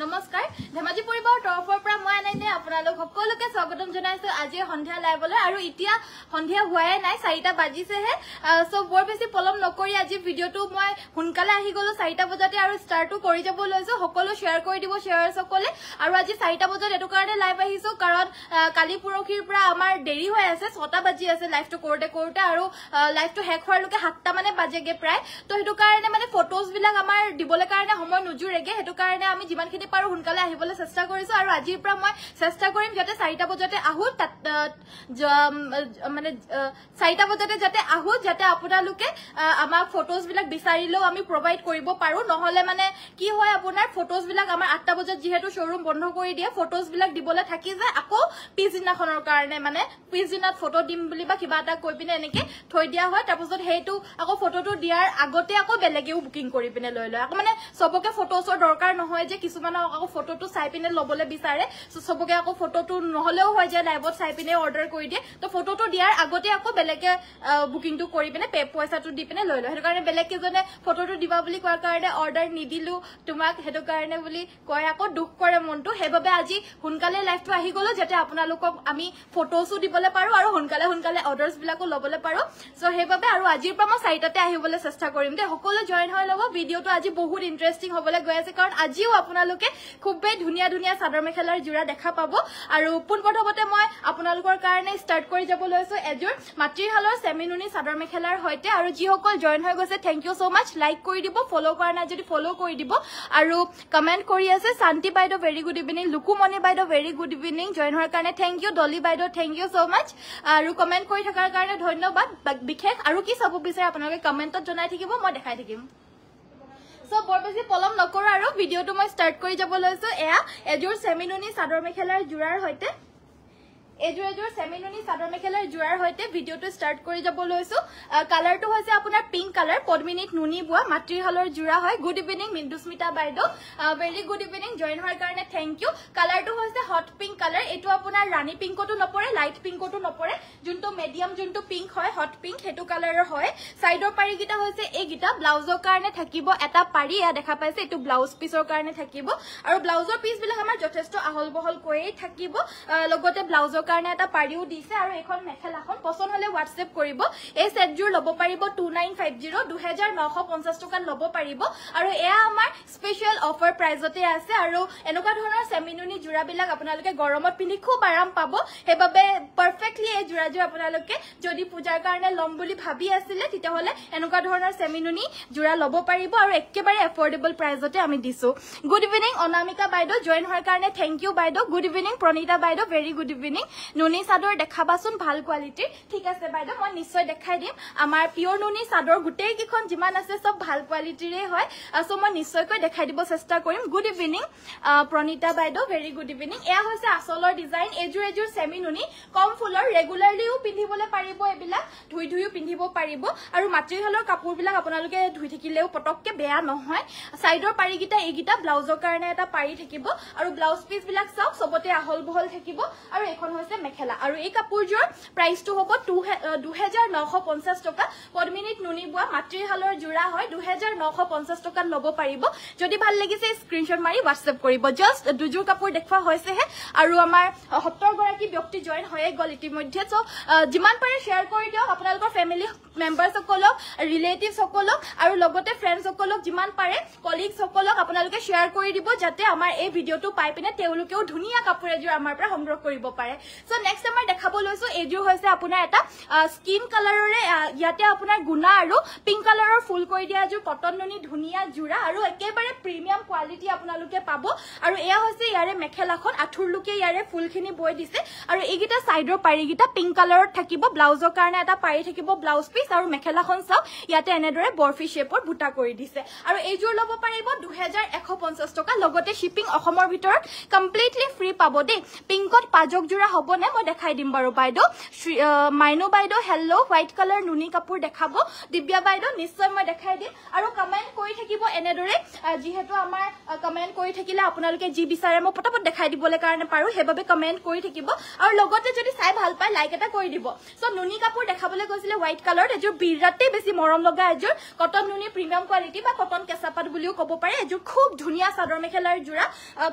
নমস্কাৰ ধেমাজি পৰিবাৰৰ তৰফৰ পৰা মই আনাইনে আপোনালোক সকলোকে স্বাগতম জনাইছো আজি সন্ধিয়া লাইভলৈ আৰু এতিয়া সন্ধিয়া হোৱাই নাই 4টা বাজিছেহে সো বৰ বেছি পলম নকৰি আজি ভিডিওটো মই হুনকালে আহি গলো 4টা বজাতে আৰু স্টাৰ্টটো কৰি যাব লৈছো সকলো শেয়াৰ কৰি দিব শেয়াৰছ সকলে আৰু আজি 4টা বজাত এটো কাৰণে লাইভ আহিছো কাৰণ কালি পুৰখিৰ পৰা আমাৰ দেৰি হৈ আছে 6টা বাজি আছে লাইভটো কৰোতে আৰু লাইভটো হেক হোৱাৰ লকে 7টা মানে বাজেগে প্ৰায় তো হেতু কাৰণে মানে ফটোজ বিলাক আমাৰ দিবলৈ কাৰণে সময় নুজুৰেগে হেতু কাৰণে আমি যিমানখিনি পাৰো হুনকালে আহিবলৈ চেষ্টা কৰিছো আৰু আজিৰ পৰা মই চেষ্টা কৰিম যাতে 4টা বজাতে আহো মানে 4টা বজাতে যাতে আহো যাতে আপোনালোকে আমাৰ ফটোজ বিলাক বিচাৰিলেও আমি প্ৰভাইড কৰিব পাৰো নহলে মানে কি হয় আপোনাৰ ফটোজ বিলাক আমাৰ 8টা বজাত যেহেতু শ্বৰুম বন্ধ কৰি দিয়ে ফটোজ বিলাক দিবলৈ থাকি যায় আকৌ পিছদিনাখনৰ কাৰণে মানে পিছদিনাত ফটো দিম বুলি বা কিবা এটা কৈ পিনে এনেকে থৈ দিয়া হয় তাৰপিছত হেইটো আকৌ ফটোটো দিয়াৰ আগতে আকৌ বেলেগেও বুকিং কৰি পিনে লৈ লয় আকৌ মানে সবকে ফটোছৰ দৰকাৰ নহয় যে কিছুমান আকৌ ফটোটো চাই পিনে লবলৈ বিচাৰে সবকে আকৌ ফটোটো নহলেও হয় যে লাইভত চাই পিনে অৰ্ডাৰ কৰি দিয়ে তো ফটোটো দিয়াৰ আগতে আকৌ বেলেগে বুকিংটো কৰি পিনে পইচাটো দি পিনে লৈ লয় হেতু কাৰণে বেলেগ কিজনে ফটোটো দিবা বুলি কোৱাৰ কাৰণে অৰ্ডাৰ নিদিলো তোমাক হেতু কাৰণে বুলি কয় আকৌ দুখ কৰে মনটো হেবাবে আজি হুনকালে লাইভটো আহি গলো যাতে আপোনালোকক আমি ফটোছও দিবলৈ পাৰো আৰু হুনকালে অৰ্ডাৰছ বিলাকো লবলৈ পাৰো সো হেবাবে আৰু আজিৰ পৰা মই 4টাতে আহিবলৈ চেষ্টা কৰিম দে সকলো জয়েন হৈ লব ভিডিওটো আজি বহুত ইন্টাৰেষ্টিং হ'বলৈ গৈ আছে কাৰণ আজিও আপোনালোকে খুবেই ধুনিয়া চাদৰ মেখেলাৰ জোৰা দেখা পাব আৰু পোনপ্ৰথমতে মই আপোনালোকৰ কাৰণে ষ্টাৰ্ট কৰি যাব লৈছো এজোৰ মাতৃহালৰ সেমিনুনি চাদৰ মেখেলাৰ হৈতে আৰু যি সকল জয়েন হৈ গৈছে thank you so mass like কৰি দিব ফলো কৰা নাই যদি ফলো কৰি দিব আৰু কমেন্ট কৰি আছে শান্তি বাইদেউ ভেৰি গুড ইভিনিং লুকুমণি বাইদেউ ভেৰি গুড ইভিনিং জয়েন হোৱাৰ কাৰণে থ্যাংক ইউ ডলি বাইদেউ থ্যাংক ইউ সো মাচ আৰু কমেন্ট কৰি থকাৰ কাৰণে ধন্যবাদ বিশেষ আৰু কি চাব বিচাৰে আপোনালোকে কমেন্টত জনাই থাকিব মই দেখাই থাকিম সো বৰ বেছি পলম নকৰো আৰু ভিডিওটো মই ষ্টাৰ্ট কৰি যাব লৈছো এয়া এজোৰ সেমিনুনি চাদৰ মেখেলাৰ জোৰাৰ হৈতে এজোৰ সেমিনুনি চাদৰ মেখেলাৰ জোৰাৰ হৈতে ভিডিওটো ষ্টাৰ্ট কৰি যাব লৈছো কালাৰটো হৈছে আপোনাৰ পিংক কালাৰ পদ্মিনীত নুনি বুৱা মাতৃহালৰ জোৰা হয় গুড ইভিনিং মিন্দুস্মিতা বাইদেউ ভেৰি গুড ইভিনিং জয়েন হোৱাৰ কাৰণে থ্যাংক ইউ কালাৰটো হৈছে হট পিংক কালাৰ এটো আপোনাৰ ৰাণী পিংকটো নপৰে লাইট পিংকটো নপৰে যোনটো মিডিয়াম যোনটো পিংক হয় হট পিংক হেতু কালাৰৰ হয় সাইডৰ পাৰিগিটা হৈছে এইগিটা ব্লাউজৰ কাৰণে থাকিব এটা পাৰি এয়া দেখা পাইছে এটো ব্লাউজ পিছৰ কাৰণে থাকিব আৰু ব্লাউজৰ পিছ বিলাক আমাৰ যথেষ্ট আহল বহল কৈয়ে থাকিব লগতে ব্লাউজৰ কাৰণে এটা পাৰিও দিছে আৰু এখন মেখেলাখন পছন্দ হলে WhatsApp কৰিব এই সেটজোৰ লব পাৰিব 2950 2950 টকা লব পাৰিব আৰু এয়া আমাৰ স্পেশাল অফাৰ প্ৰাইজতে আছে আৰু এনেকুৱা ধৰণৰ সেমিনুনি জোৰাবিলাক আপোনালোকে গৰমত পিন্ধি খুব আৰাম পাব হেবাবে পাৰফেক্টলি এই জোৰাজোৰ আপোনালোকে যদি পূজাৰ কাৰণে লম বুলি ভাবি আছিলে তেতিয়া হলে এনেকুৱা ধৰণৰ সেমিনুনি জোৰা লব পাৰিব আৰু একেবাৰে এফৰ্ডেবল প্ৰাইজতে আমি দিছো গুড ইভিনিং অনামিকা বাইদেউ জয়েন হোৱাৰ কাৰণে থ্যাংক ইউ বাইদেউ গুড ইভিনিং প্ৰণিতা বাইদেউ ভেৰি গুড ইভিনিং নুনি চাদৰ দেখাবাচোন ভাল কোৱালিটিৰ ঠিক আছে বাইদেউ মই নিশ্চয় দেখাই দিম আমাৰ পিওৰ নুনি চাদৰ গুটেই কিখন যিমান আছে সব ভাল কোৱালিটিৰে হয় সো মই নিশ্চয়কৈ দেখাই দিব চেষ্টা কৰিম গুড ইভিনিং প্ৰণিতা বাইদেউ ভেৰি গুড ইভিনিং এয়া হৈছে আসলৰ ডিজাইন এজোৰ সেমিনুনি কম ফুলৰ ৰেগুলাৰলিও পিন্ধিবলৈ পাৰিব এবিলাক ধুইও পিন্ধিব পাৰিব আৰু মাতৃহালৰ কাপোৰবিলাক আপোনালোকে ধুই থাকিলেও পটককে বেয়া নহয় সাইডৰ পাৰিগিটা এইগিটা ব্লাউজৰ কাৰণে এটা পাৰি থাকিব আৰু ব্লাউজ পিস বিলাক সবতে আহল বহল থাকিব আৰু এখন হৈছে মেখেলা আৰু এই কাপোৰজোৰ প্ৰাইসটো হ'ব 2950 টকা পদ্মিনীত নুনি বুৱা মাতৃহালৰ জোৰা হয় 2950 টকা লব পাৰিব যদি ভাল লাগিছে স্ক্ৰিনশ্বট মাৰি WhatsApp কৰিব জাস্ট দুজোৰ কাপোৰ দেখুৱা হৈছেহে আৰু আমাৰ 70 গৰাকী ব্যক্তি জয়েন হৈ গল ইতিমধ্যে সো যিমান পাৰে শেয়াৰ কৰি দিয়ক আপোনালোকৰ ফ্যামিলি মেম্বাৰছ সকলক ৰিলেটিভছ সকলক আৰু লগতে ফ্ৰেণ্ডছ সকলক যিমান পাৰে কলিগছ সকলক আপোনালোকে শেয়াৰ কৰি দিব যাতে আমাৰ এই ভিডিওটো পাই পিনে তেওঁলোকেও ধুনিয়া কাপোৰ এজোৰ আমাৰ পৰা সংগ্ৰহ কৰিব পাৰে সো নেক্সট আমাৰ দেখাব লৈছো এজোৰ হৈছে আপোনাৰ এটা স্কিন কালাৰৰে ইয়াতে আপোনাৰ গুণা আৰু পিংক কালাৰৰ ফুল কৰি দিয়া এজোৰ কটন নুনি ধুনিয়া জোৰা আৰু একেবাৰে প্ৰিমিয়াম কোৱালিটি আপোনালোকে পাব আৰু এয়া হৈছে ইয়াৰে মেখেলাখন আঠুৰ লুকে ইয়াৰে ফুলখিনি বৈ দিছে আৰু এইগিটা সাইডৰ পাৰিগিটা পিংক কালাৰত থাকিব ব্লাউজৰ কাৰণে এটা পাৰি থাকিব ব্লাউজ পিস আৰু মেখেলাখন চাও ইয়াতে এনেদৰে বৰফি শেপৰ বুটা কৰি দিছে আৰু এইজোৰ লব পাৰিব 2150 টকা লগতে শিপিং অসমৰ ভিতৰত কমপ্লিটলি ফ্ৰী পাব দে পিংকত পাজক জোৰা হবনে মই দেখাই দিম বাৰু বাইদেউ মাইনু বাইদেউ হেল্লো হোৱাইট কালাৰ নুনি কাপোৰ দেখাব দিব্যা বাইদেউ নিশ্চয় মই দেখাই দিম আৰু কমেন্ট কৰি থাকিব এনেদৰে যি যিহেতু আমাৰ কমেন্ট কৰি থাকিলে আপোনালোকে যি বিচাৰে মই পটাপট দেখাই দিবলৈ কাৰণে পাৰো হেবাবে কমেন্ট কৰি থাকিব আৰু লগতে যদি চাই ভাল পায় লাইক এটা কৰি দিব সো নুনি কাপোৰ দেখাবলৈ গৈছিলে হোৱাইট কালাৰ এজোৰ বিৰাটেই বেছি মৰম লগা এজোৰ কটন নুনি প্ৰিমিয়াম কোৱালিটি বা কটন কেঁচাপাত বুলিও ক'ব পাৰে এজোৰ খুব ধুনীয়া চাদৰ মেখেলাৰ জোৰা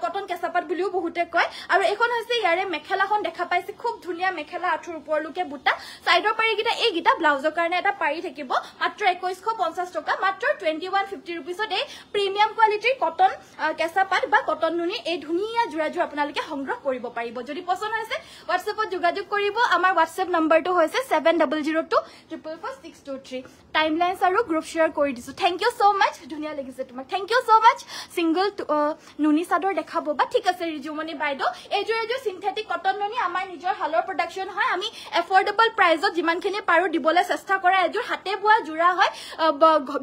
কটন কেঁচাপাত বুলিও বহুতে কয় আৰু এখন হৈছে ইয়াৰে মেখেলাখন দেখা পাইছে খুব ধুনীয়া মেখেলা আঁঠুৰ ওপৰলৈকে বুটা সাইডৰ পাৰিকেইটা এইকেইটা ব্লাউজৰ কাৰণে এটা পাৰি থাকিব মাত্ৰ 2150 টকা মাত্ৰ 2150 रुपीसত এই প্ৰিমিয়াম কোৱালিটিৰ কটন কেঁচাপাত বা কটন নুনি এই ধুনীয়া জোৰাজোৰ আপোনালোকে সংগ্ৰহ কৰিব পাৰিব যদি পছন্দ হৈছে হোৱাটছএপত যোগাযোগ কৰিব আমাৰ হোৱাটছএপ নম্বৰটো হৈছে 7002444623 টাইমলাইনছ আৰু গ্ৰুপ শেয়াৰ কৰি দিছো থ্যাংক ইউ সো মাচ ধুনীয়া লাগিছে তোমাক thank you so mass single নুনি চাদৰ দেখাব বা ঠিক আছে ৰিজুমনি বাইদেউ এইজোৰ সিনথেটিক কটন নুনি আমাৰ নিজৰ হালৰ প্ৰডাকশন হয় আমি এফৰ্ডেবল প্ৰাইজত যিমানখিনি পাৰো দিবলৈ চেষ্টা কৰা এজোৰ হাতে বোৱা জোৰা হয়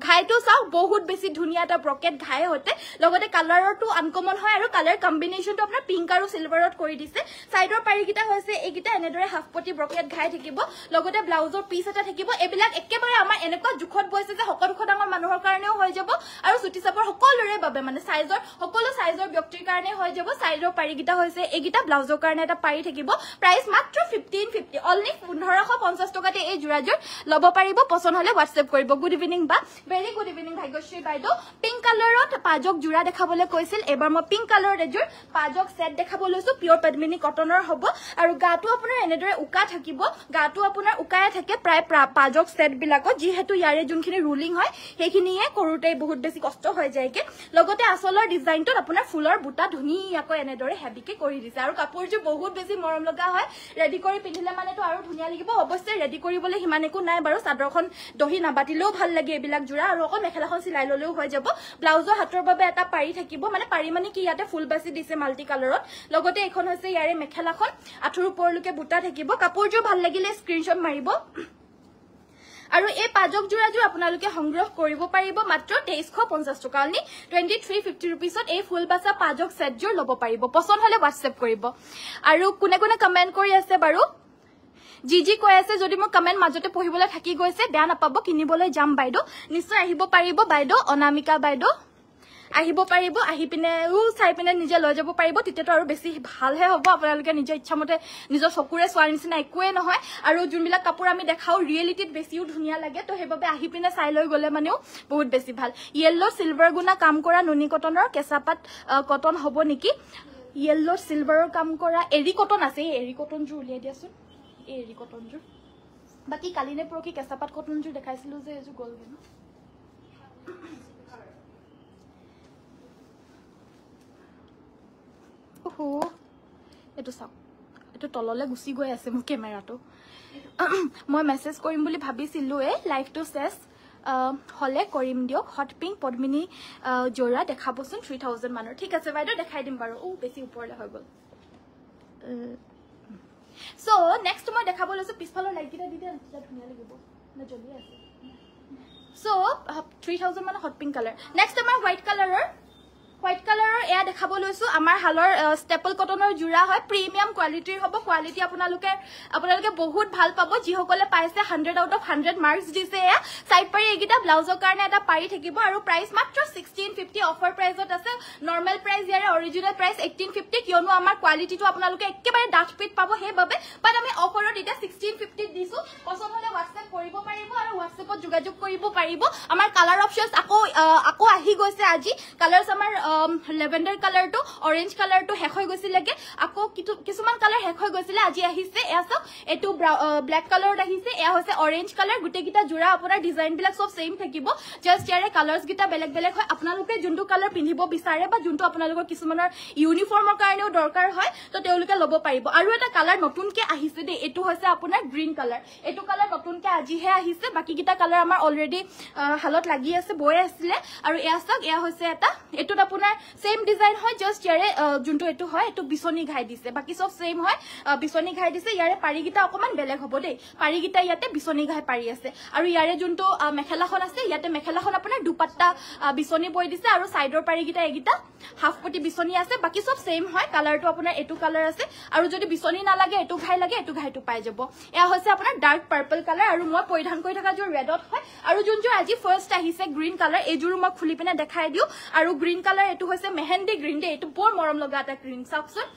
ঘাইটো চাও বহুত বেছি ধুনীয়া এটা ব্ৰকেট ঘাই হতে লগতে কালাৰটো আনকমন হয় আৰু কালাৰ কম্বিনেশনটো আপোনাৰ পিংক আৰু সিলভাৰত কৰি দিছে সাইডৰ পাৰিকিটা হৈছে এইকিটা এনেদৰে হাফ পটি ব্ৰকেট ঘাই থাকিব লগতে ব্লাউজৰ পিস এটা থাকিব এবিলাক একেবাৰে আমাৰ এনেকুৱা জুখত বৈছে যে সকলো ডাঙৰ মানুহৰ কাৰণেও হৈ যাব আৰু চুটি চাপৰ সকলোৰে বাবে মানে সাইজৰ সকলো সাইজৰ ব্যক্তিৰ কাৰণে হৈ যাব সাইডৰ পাৰিকিটা হৈছে এইকিটা ব্লাউজৰ কাৰণে এটা পাৰি থাকিব প্ৰাইস মাত্ৰ 1550 অনলি 1550 টকাতে এই জোৰাজোৰ লব পাৰিব পছন্দ হলে হোৱাটছএপ কৰিব গুড ইভিনিং বা ভেৰি গুড ইভিনিং ভাগ্যশ্ৰী বাইদেউ পিংক কালাৰত পাজক জোৰা দেখাবলৈ কৈছিল এবাৰ মই পিংক কালাৰৰ এজোৰ পাজক সেট দেখাব লৈছো পিওৰ পেডমিনি কটনৰ হ'ব আৰু গাটো আপোনাৰ এনেদৰে উকা থাকিব গাটো আপোনাৰ উকায় থাকে প্ৰায় পাজক সেট বিলাকত যিহেতু ইয়াৰে যোনখিনি ৰুলিং হয় সেইখিনিয়ে কৰোতে বহুত বেছি কষ্ট হৈ যায়কে লগতে আসলৰ ডিজাইনটোত আপোনাৰ ফুলৰ বুটা ধুনীয়াকৈ এনেদৰে হেভিকে কৰি দিছে আৰু কাপোৰযোৰ বহুত বেছি মৰম লগা হয় ৰেডি কৰি পিন্ধিলে মানেতো আৰু ধুনীয়া লাগিব অৱশ্যে ৰেডি কৰিবলৈ হিমান একো নাই বাৰু চাদৰখন দহি নাবাতিলেও ভাল লাগে এইবিলাক জোৰা আৰু অকল মেখেলাখন চিলাই ললেও হৈ যাব ব্লাউজৰ হাতৰ বাবে এটা পাৰি থাকিব মানে পাৰি মানে কি ইয়াতে ফুল বাছি দিছে মাল্টি কালাৰত লগতে এখন হৈছে ইয়াৰে মেখেলাখন আঁঠুৰ ওপৰলৈকে বুটা থাকিব কাপোৰযোৰ ভাল লাগিলে স্ক্ৰিনশ্বট মাৰিব আৰু এই পাজক জোৰাজোৰ আপোনালোকে সংগ্ৰহ কৰিব পাৰিব মাত্ৰ 2350 টকা অনলি 2350 रुपीसত এই ফুল বাছা পাজক সেটজোৰ লব পাৰিব পছন্দ হলে হোৱাটছএপ কৰিব আৰু কোনে কোনে কমেন্ট কৰি আছে বাৰু জি কৈ আছে যদি মই কমেন্ট মাজতে পঢ়িবলৈ থাকি গৈছে বেয়া নাপাব কিনিবলৈ যাম বাইদেউ নিশ্চয় আহিব পাৰিব বাইদেউ অনামিকা বাইদেউ আহিব পাৰিব আহি পিনে চাই পিনে নিজে লৈ যাব পাৰিব তেতিয়াতো আৰু বেছি ভালহে হ'ব আপোনালোকে নিজৰ ইচ্ছামতে নিজৰ চকুৰে চোৱাৰ নিচিনা একোৱে নহয় আৰু যোনবিলাক কাপোৰ আমি দেখাও ৰিয়েলিটিত বেছিও ধুনীয়া লাগে তো সেইবাবে আহি পিনে চাই লৈ গলে মানেও বহুত বেছি ভাল ইয়েলো সিলভাৰ গুণা কাম কৰা নুনি কটনৰ কেঁচাপাত কটন হ'ব নেকি ইয়েলো সিলভাৰৰ কাম কৰা এৰি কটন আছে এৰি কটন জোৰ উলিয়াই দিয়াচোন এৰি কটন জোৰ বাকি কালিনে পৰকি কেঁচাপাত কটন জোৰ দেখাইছিলো যে এজোৰ গলগে ন এটো চাও এটো তললে গুছি গৈ আছে মোৰ কেমেৰাটো মই মেসেজ কৰিম বুলি ভাবিছিলো লাইভটো শেষ হলে কৰিম দিওক হট পিংক পদ্মিনী জোৰা দেখাবচোন 3000 মানৰ ঠিক আছে বাইদেউ দেখাই দিম বাৰু বেছি ওপৰলে হৈ গল সো নেক্সট মই দেখাব লৈছো পিছফালৰ লাইটকিটা দি দিয়া তেতিয়া ধুনীয়া লাগিব না জ্বলি আছে সো 3000 মান হট পিংক কালাৰ নেক্সট আমাৰ হোৱাইট কালাৰৰ হোৱাইট কালাৰৰ এয়া দেখাব লৈছো আমাৰ হালৰ ষ্টেপল কটনৰ জোৰা হয় প্ৰিমিয়াম কোৱালিটিৰ হ'ব কোৱালিটি আপোনালোকে বহুত ভাল পাব যিসকলে পাইছে 100 আউট অফ 100 মাৰ্কস দিছে এয়া সাইড পাৰি এইকিটা ব্লাউজৰ কাৰণে এটা পাৰি থাকিব আৰু প্ৰাইস মাত্ৰ 1650 অফাৰ প্ৰাইসত আছে নৰ্মেল প্ৰাইস ইয়াৰে অৰিজিনাল প্ৰাইস 1850 কিয়নো আমাৰ কোৱালিটিটো আপোনালোকে একেবাৰে ডাঠ পিট পাব হেবাবে বাট আমি অফাৰত এটা 1650 দিছো পছন্দ হলে হোৱাটছএপ কৰিব পাৰিব আৰু হোৱাটছএপত যোগাযোগ কৰিব পাৰিব আমাৰ কালাৰ অপচনস আকৌ আহি গৈছে আজি কালাৰস আমাৰ লেভেন্ডাৰ কালাৰটো অৰেঞ্জ কালাৰটো শেষ হৈ গৈছিলেগে আকৌ কিছুমান কালাৰ শেষ হৈ গৈছিলে আজি আহিছে এয়া সব এটো ব্ল্যাক কালাৰত আহিছে এয়া হৈছে অৰেঞ্জ কালাৰ গুটেকিটা জোৰা আপোনাৰ ডিজাইন বিলাক সব সেম থাকিব জাস্ট ইয়াৰে কালাৰস গিটা বেলেগ বেলেগ হয় আপোনালোকে যোনটো কালাৰ পিন্ধিব বিচাৰে বা যোনটো আপোনালোকৰ কিছুমানৰ ইউনিফৰ্মৰ কাৰণেও দৰকাৰ হয় তো তেওঁলোকে লব পাৰিব আৰু এটা কালাৰ নতুনকে আহিছে দে এটো হৈছে আপোনাৰ গ্ৰীন কালাৰ এটো কালাৰ নতুনকে আজিহে আহিছে বাকি কিটা কালাৰ আমাৰ অলৰেডি হালত লাগি আছে বয় আছিল আৰু এয়া সক এয়া হৈছে এটা এটো আপোনাৰ সেম ডিজাইন ডিজাইন হয় জাস্ট ইয়াৰে যোনটো এটো হয় এটো বিছনি ঘাই দিছে বাকি সব সেম হয় বিছনি ঘাই দিছে ইয়াৰে পাৰিগিটা অকমান বেলেগ হ'ব দেই পাৰিগিটা ইয়াতে বিছনি ঘাই পাৰি আছে আৰু ইয়াৰে যোনটো মেখেলাখন আছে ইয়াতে মেখেলাখন আপোনাৰ দুপাট্টা বিছনি বৈ দিছে আৰু সাইডৰ পাৰিগিটা এগিটা হাফ পটি বিছনি আছে বাকি সব সেম হয় কালাৰটো আপোনাৰ এটো কালাৰ আছে আৰু যদি বিছনি না লাগে এটো ঘাই লাগে এটো ঘাইটো পাই যাব এয়া হৈছে আপোনাৰ ডাৰ্ক পাৰ্পল কালাৰ আৰু মই পৰিধান কৰি থকা যোৰ ৰেডত হয় আৰু যোনটো আজি ফাৰ্স্ট আহিছে গ্ৰীন কালাৰ এযোৰ মই খুলি পিনে দেখাই দিও আৰু গ্ৰীন কালাৰ এটো হৈছে মেহেন্দি গ্ৰীন দে এটো বৰ মৰম লগা এটা গ্ৰীন চাওকচোন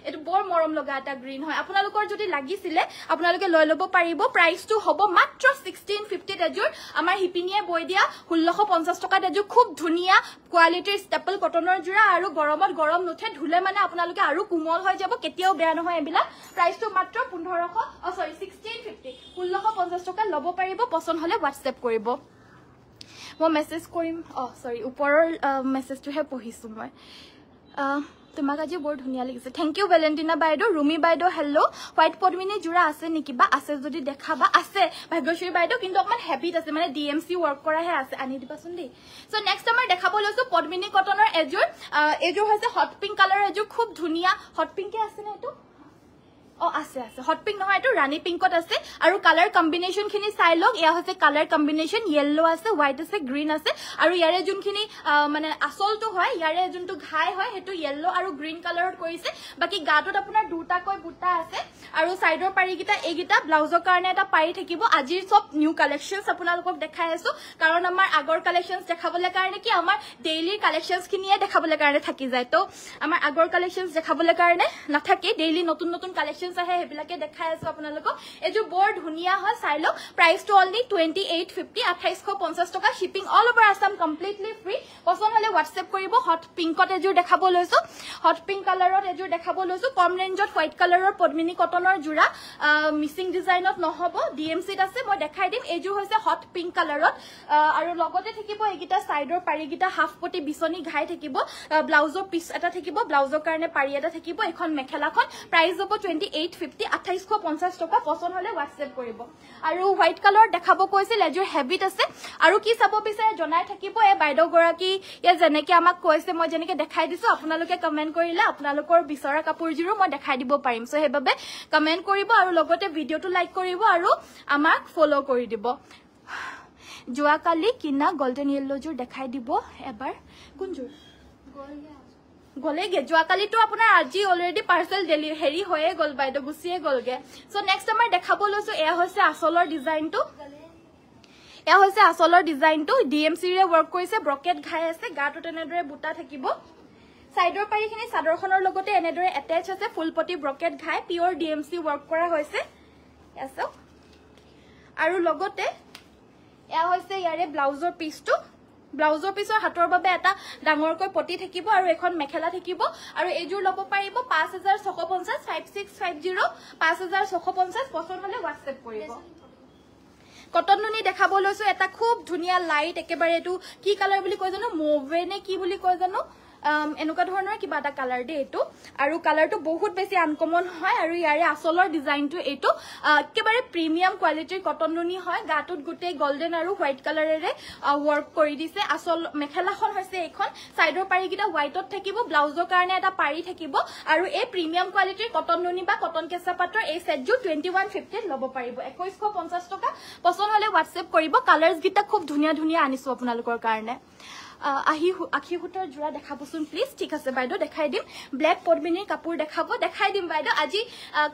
এটো বৰ মৰম লগা এটা গ্ৰীন হয় আপোনালোকৰ যদি লাগিছিলে আপোনালোকে লৈ লব পাৰিব প্ৰাইসটো হ'ব মাত্ৰ 1650 এযোৰ আমাৰ হিপিনিয়ে বৈ দিয়া 1650 টকা এযোৰ খুব ধুনিয়া কোৱালিটিৰ ষ্টেপল কটনৰ জোৰা আৰু গৰমত গৰম নুঠে ধুলে মানে আপোনালোকে আৰু কোমল হৈ যাব কেতিয়াও বেয়া নহয় এবিলা প্ৰাইসটো মাত্ৰ 1650 1650 টকা লব পাৰিব পছন্দ হলে WhatsApp কৰিব মই মেসেজ কৰিম সৰি ওপৰৰ মেসেজটোহে পঢ়িছো মই তোমাক আজি বৰ ধুনিয়া লাগিছে থ্যাংক ইউ ভ্যালেন্টিনা বাইদেউ ৰুমি বাইদেউ হেল্লো হোৱাইট পদ্মিনী জোৰা আছে নেকি বা আছে যদি দেখাবা আছে ভাগ্যশ্ৰী বাইদেউ কিন্তু অকমান হেভিত আছে মানে ডিএমসি ওয়াৰ্ক কৰাহে আছে আনি দিবাচোন দেই সো নেক্সট আমাৰ দেখাব লৈছো পদ্মিনী কটনৰ এযোৰ হৈছে হট পিংক কালাৰ এযোৰ খুব ধুনিয়া হট পিংকে আছে নে এটো আছে হট পিংক নহয় এটো ৰানী পিংকত আছে আৰু কালাৰ কম্বিনেশন খিনি চাই লওক ইয়া হৈছে কালাৰ কম্বিনেশন ইয়েলো আছে হোয়াইট আছে গ্ৰীন আছে আৰু ইয়াৰে যোনখিনি মানে আসলটো হয় ইয়াৰে যোনটো ঘাই হয় হেতু ইয়েলো আৰু গ্ৰীন কালাৰত কৰিছে বাকি গাটোত আপোনাৰ দুটাকৈ বুটা আছে আৰু সাইডৰ পাৰিগিটা এগিটা ব্লাউজৰ কাৰণে এটা পাৰি থাকিব আজিৰ সব নিউ কালেকশনস আপোনালোকক দেখাই আছো কাৰণ আমাৰ আগৰ কালেকশনস দেখাবলৈ কাৰণে কি আমাৰ ডেইলি কালেকশনস খিনিয়ে দেখাবলৈ কাৰণে থাকি যায় তো আমাৰ আগৰ কালেকশনস দেখাবলৈ কাৰণে নাথাকে ডেইলি নতুন নতুন কালেকশন আহে হেবিলাকে দেখাই আছো আপোনালোকক এজো বৰ ধুনিয়া হয় চাই লওক প্ৰাইসটো অনলি 2850 2850 টকা shipping all over Assam completely free পছন্দ হলে WhatsApp কৰিব হট পিংকত এজোৰ দেখাব লৈছো হট পিংক কালাৰত এজোৰ দেখাব লৈছো কম ৰেঞ্জত হোৱাইট কালাৰৰ পদ্মিনী কটনৰ জোৰা মিসিং ডিজাইনত নহব ডিএমসিত আছে মই দেখাই দিম এজোৰ হৈছে হট পিংক কালাৰত আৰু লগতে থাকিব এগিটা সাইডৰ পাৰিগিটা হাফ পটি বিছনি ঘাই থাকিব ব্লাউজৰ পিছ এটা থাকিব ব্লাউজৰ কাৰণে পাৰি এটা থাকিব এখন মেখেলাখন প্ৰাইস হ'ব 2850 টকা পছন্দ হলে WhatsApp কৰিব আৰু হোয়াইট কালাৰ দেখাব কৈছিল এজোৰ হেভিত আছে আৰু কি চাব বিচাৰে জনাই থাকিব এ বাইদেউ গৰাকী এ জেনেকে আমাক কৈছে মই জেনেকে দেখাই দিছো আপোনালোকে কমেন্ট কৰিলে আপোনালোকৰ বিচৰা কাপোৰজোৰো মই দেখাই দিব পাৰিম সো হেবাবে কমেন্ট কৰিব আৰু লগতে ভিডিওটো লাইক কৰিব আৰু আমাক ফলো কৰি দিব জোৱা কালি কিনা গোল্ডেন ইয়েলো জোৰ দেখাই দিব এবাৰ কোন জোৰ গলেগে জোৱা কালিটো আপোনাৰ আজি অলৰেডি পাৰ্সেল ডেলিভাৰি হৈয়ে গল বাইদেউ গুছিয়ে গলগে সো নেক্সট আমাৰ দেখাব লৈছো এয়া হৈছে আসলৰ ডিজাইনটো ডিএমসি ৰে ওয়াৰ্ক কৰিছে ব্ৰকেট ঘাই আছে গাটো তেনেদৰে বুটা থাকিব সাইডৰ পাৰিখিনি সাদৰখনৰ লগতে এনেদৰে এটাচ আছে ফুলপটি ব্ৰকেট ঘাই পিওৰ ডিএমসি ওয়াৰ্ক কৰা হৈছে আছে আৰু লগতে এয়া হৈছে ইয়াৰে ব্লাউজৰ পিছটো ব্লাউজৰ পিছৰ হাতৰ বাবে এটা ডাঙৰকৈ পটি থাকিব আৰু এখন মেখেলা থাকিব আৰু এজোৰ লব পাৰিব 5650 5650 5650 পছন্দ হলে WhatsApp কৰিব কটন নুনি দেখাব লৈছো এটা খুব ধুনিয়া লাইট একেবাৰে এটো কি কালাৰ বুলি কয় জানো মোভে নে কি বুলি কয় জানো এনেকুৱা ধৰণৰ কিবা এটা কালাৰ দে এটো আৰু কালাৰটো বহুত বেছি আনকমন হয় আৰু ইয়াৰে আসলৰ ডিজাইনটো এটো একেবাৰে প্ৰিমিয়াম কোৱালিটিৰ কটন নুনি হয় গাটোত গুটে গোল্ডেন আৰু হোৱাইট কালাৰেৰে ওয়াৰ্ক কৰি দিছে আসল মেখেলাখন হৈছে এখন সাইডৰ পাৰিগিটা হোৱাইটত থাকিব ব্লাউজৰ কাৰণে এটা পাৰি থাকিব আৰু এই প্ৰিমিয়াম কোৱালিটিৰ কটন নুনি বা কটন কেঁচা পাটৰ এই সেটজোৰ 2150 লব পাৰিব 2150 টকা পছন্দ হলে WhatsApp কৰিব কালাৰস গিটা খুব ধুনিয়া ধুনিয়া আনিছো আপোনালোকৰ কাৰণে আখি হুটৰ জোৰা দেখাবচোন প্লিজ ঠিক আছে বাইদেউ দেখাই দিম ব্ল্যাক পদ্মিনীৰ কাপোৰ দেখাই দিম বাইদেউ আজি